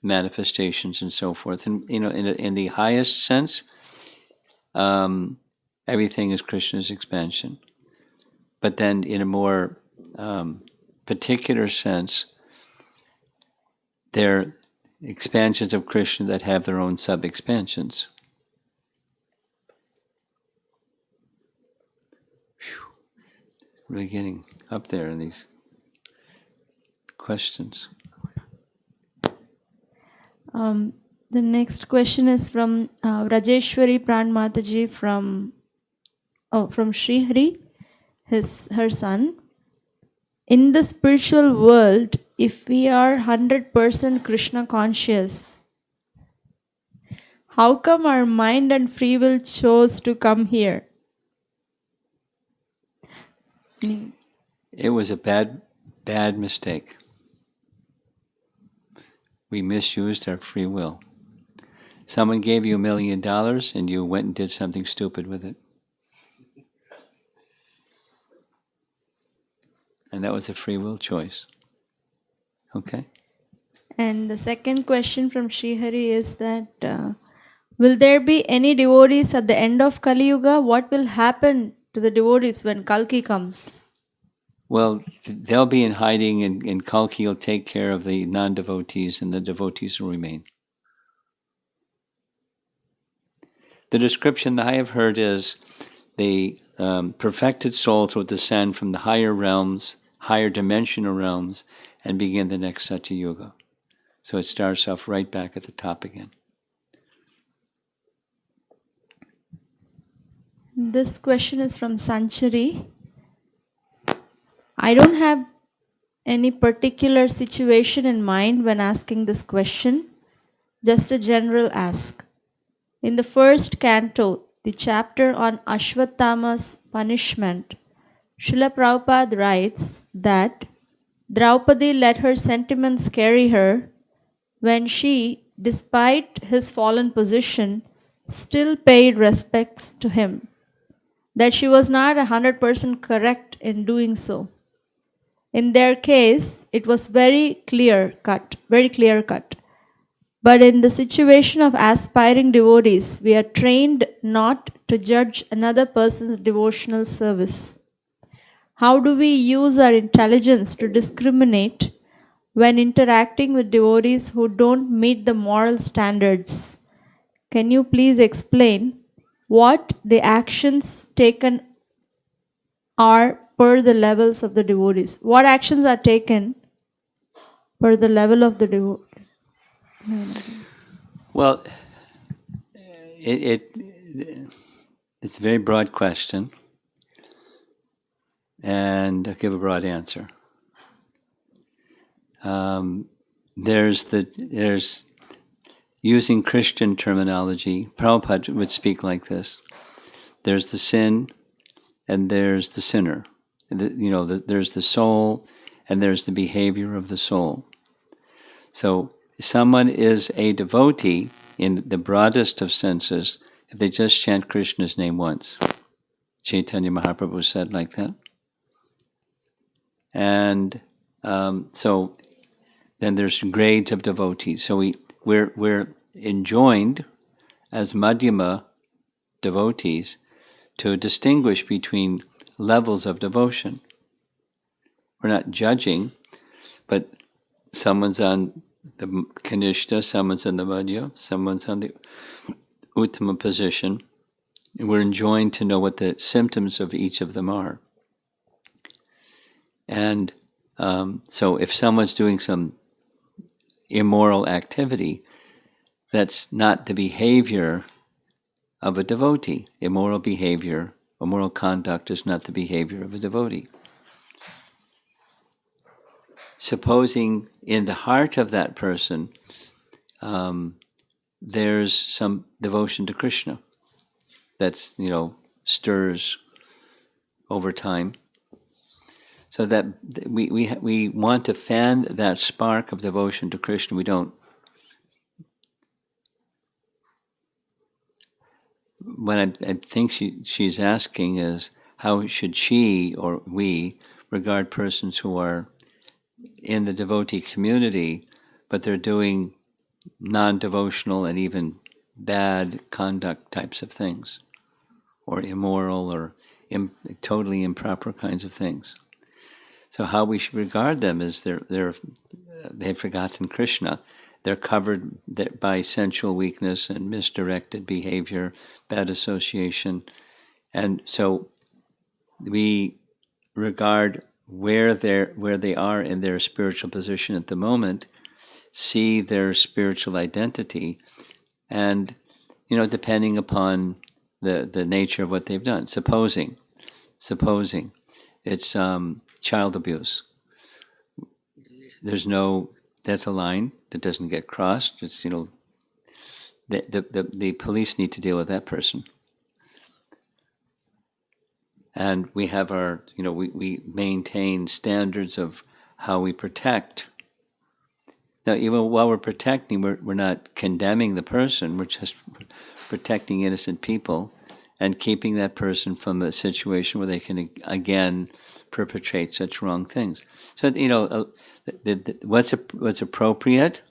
manifestations and so forth. And in the highest sense, everything is Krishna's expansion. But then in a more particular sense, they're expansions of Krishna that have their own sub-expansions. Really getting up there in these questions. The next question is from Rajeshwari Pran Mataji from Srihari, her son. In the spiritual world, if we are 100% Krishna conscious, how come our mind and free will chose to come here? It was a bad mistake. We misused our free will. Someone gave you $1 million and you went and did something stupid with it. And that was a free will choice. Okay? And the second question from Srihari is that will there be any devotees at the end of Kali Yuga? What will happen to the devotees when Kalki comes? Well, they'll be in hiding, and Kalki will take care of the non-devotees, and the devotees will remain. The description that I have heard is the perfected souls will descend from the higher realms, higher dimensional realms, and begin the next Satya Yuga. So it starts off right back at the top again. This question is from Sanchari. I don't have any particular situation in mind when asking this question, just a general ask. In the first canto, the chapter on Ashwatthama's punishment, Srila Prabhupada writes that Draupadi let her sentiments carry her when she, despite his fallen position, still paid respects to him, that she was not 100% correct in doing so. In their case, it was very clear cut. But in the situation of aspiring devotees, we are trained not to judge another person's devotional service. How do we use our intelligence to discriminate when interacting with devotees who don't meet the moral standards? Can you please explain what the actions taken are per the levels of the devotees? What actions are taken per the level of the devotee? Well, it's a very broad question, and I'll give a broad answer. There's using Christian terminology, Prabhupada would speak like this: there's the sin, and there's the sinner. There's the soul, and there's the behavior of the soul. So someone is a devotee in the broadest of senses if they just chant Krishna's name once. Chaitanya Mahaprabhu said like that. And so then there's grades of devotees. So we're enjoined as Madhyama devotees to distinguish between levels of devotion. We're not judging, but someone's on the Kanishta, someone's on the Madhya, someone's on the Uttama position. And we're enjoined to know what the symptoms of each of them are. And so if someone's doing some immoral activity, that's not the behavior of a devotee. Immoral behavior, immoral conduct is not the behavior of a devotee. Supposing in the heart of that person there's some devotion to Krishna that's, stirs over time, so that we want to fan that spark of devotion to Krishna. We don't. What I think she's asking is, how should she or we regard persons who are in the devotee community, but they're doing non-devotional and even bad conduct types of things, or immoral or totally improper kinds of things. So how we should regard them is they've forgotten Krishna. They're covered by sensual weakness and misdirected behavior, bad association. And so we regard where they are in their spiritual position at the moment, see their spiritual identity, and depending upon the nature of what they've done. Supposing it's child abuse. That's a line that doesn't get crossed. It's the police need to deal with that person. And we have our, we maintain standards of how we protect. Now, even while we're protecting, we're not condemning the person, we're just protecting innocent people. and keeping that person from a situation where they can again perpetrate such wrong things. So what's appropriate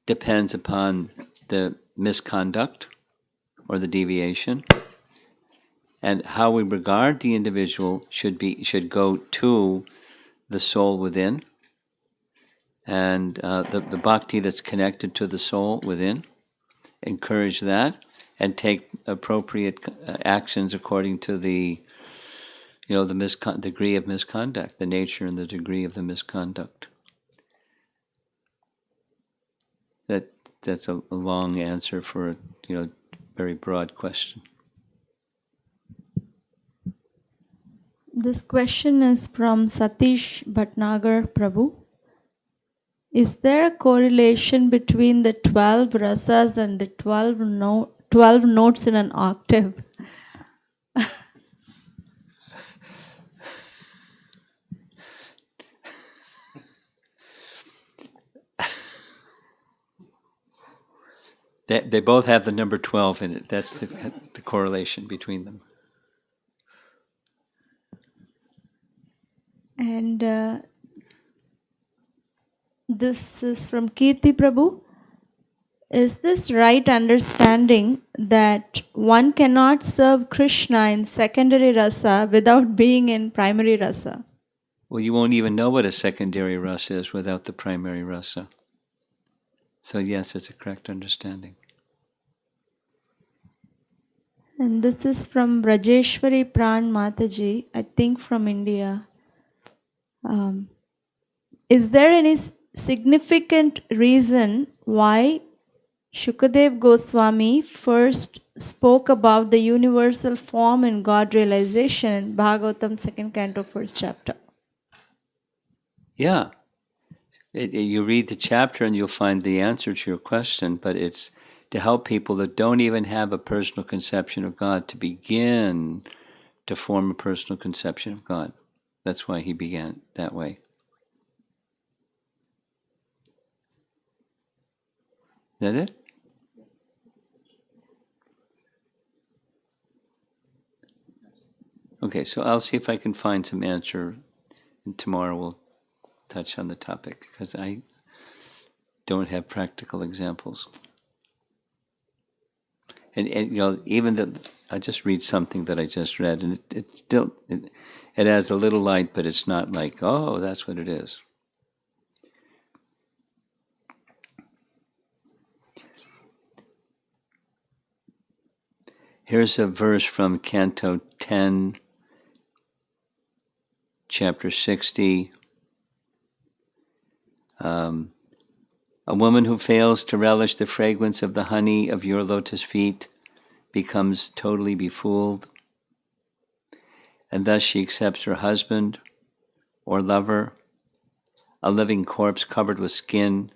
depends upon the misconduct or the deviation, and how we regard the individual should go to the soul within, and the bhakti that's connected to the soul within. Encourage that and take appropriate actions according to the degree of misconduct, the nature and the degree of the misconduct. That's a long answer for a very broad question. This question is from Satish Bhatnagar Prabhu. Is there a correlation between the 12 rasas and the 12 notes in an octave? They both have the number 12 in it. That's the correlation between them. And this is from Kirti Prabhu. Is this right understanding that one cannot serve Krishna in secondary rasa without being in primary rasa? Well, you won't even know what a secondary rasa is without the primary rasa. So yes, it's a correct understanding. And this is from Rajeshwari Pran Mataji, I think from India. Is there any significant reason why Shukadev Goswami first spoke about the universal form and God realization in Bhagavatam 2nd Canto 1st chapter? Yeah. You read the chapter and you'll find the answer to your question, but it's to help people that don't even have a personal conception of God to begin to form a personal conception of God. That's why he began that way. Is that it? Okay, so I'll see if I can find some answer, and tomorrow we'll touch on the topic, because I don't have practical examples. And even I just read something that I just read, and it has a little light, but it's not like, oh, that's what it is. Here's a verse from Canto 10, Chapter 60. A woman who fails to relish the fragrance of the honey of your lotus feet becomes totally befooled, and thus she accepts her husband or lover, a living corpse covered with skin.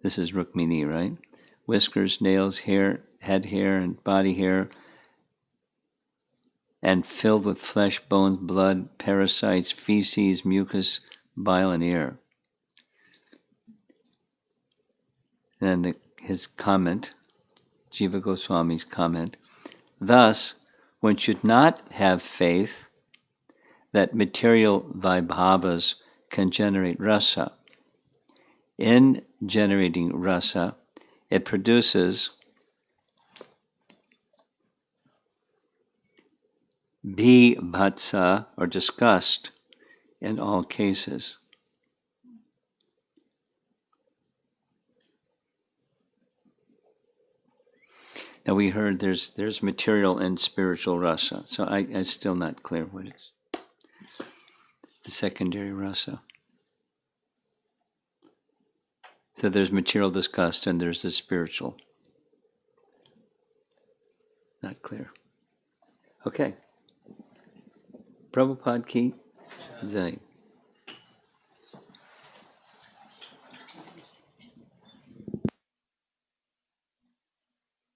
This is Rukmini, right? Whiskers, nails, hair, head hair, and body hair, and filled with flesh, bones, blood, parasites, feces, mucus, bile, and air. And then his comment, Jiva Goswami's comment, thus, one should not have faith that material vaibhavas can generate rasa. In generating rasa, it produces bhibhatsa, or disgust, in all cases. Now we heard there's material and spiritual rasa, so I'm still not clear what is the secondary rasa. So there's material disgust and there's the spiritual. Not clear. Okay. Prabhupada ki Jai.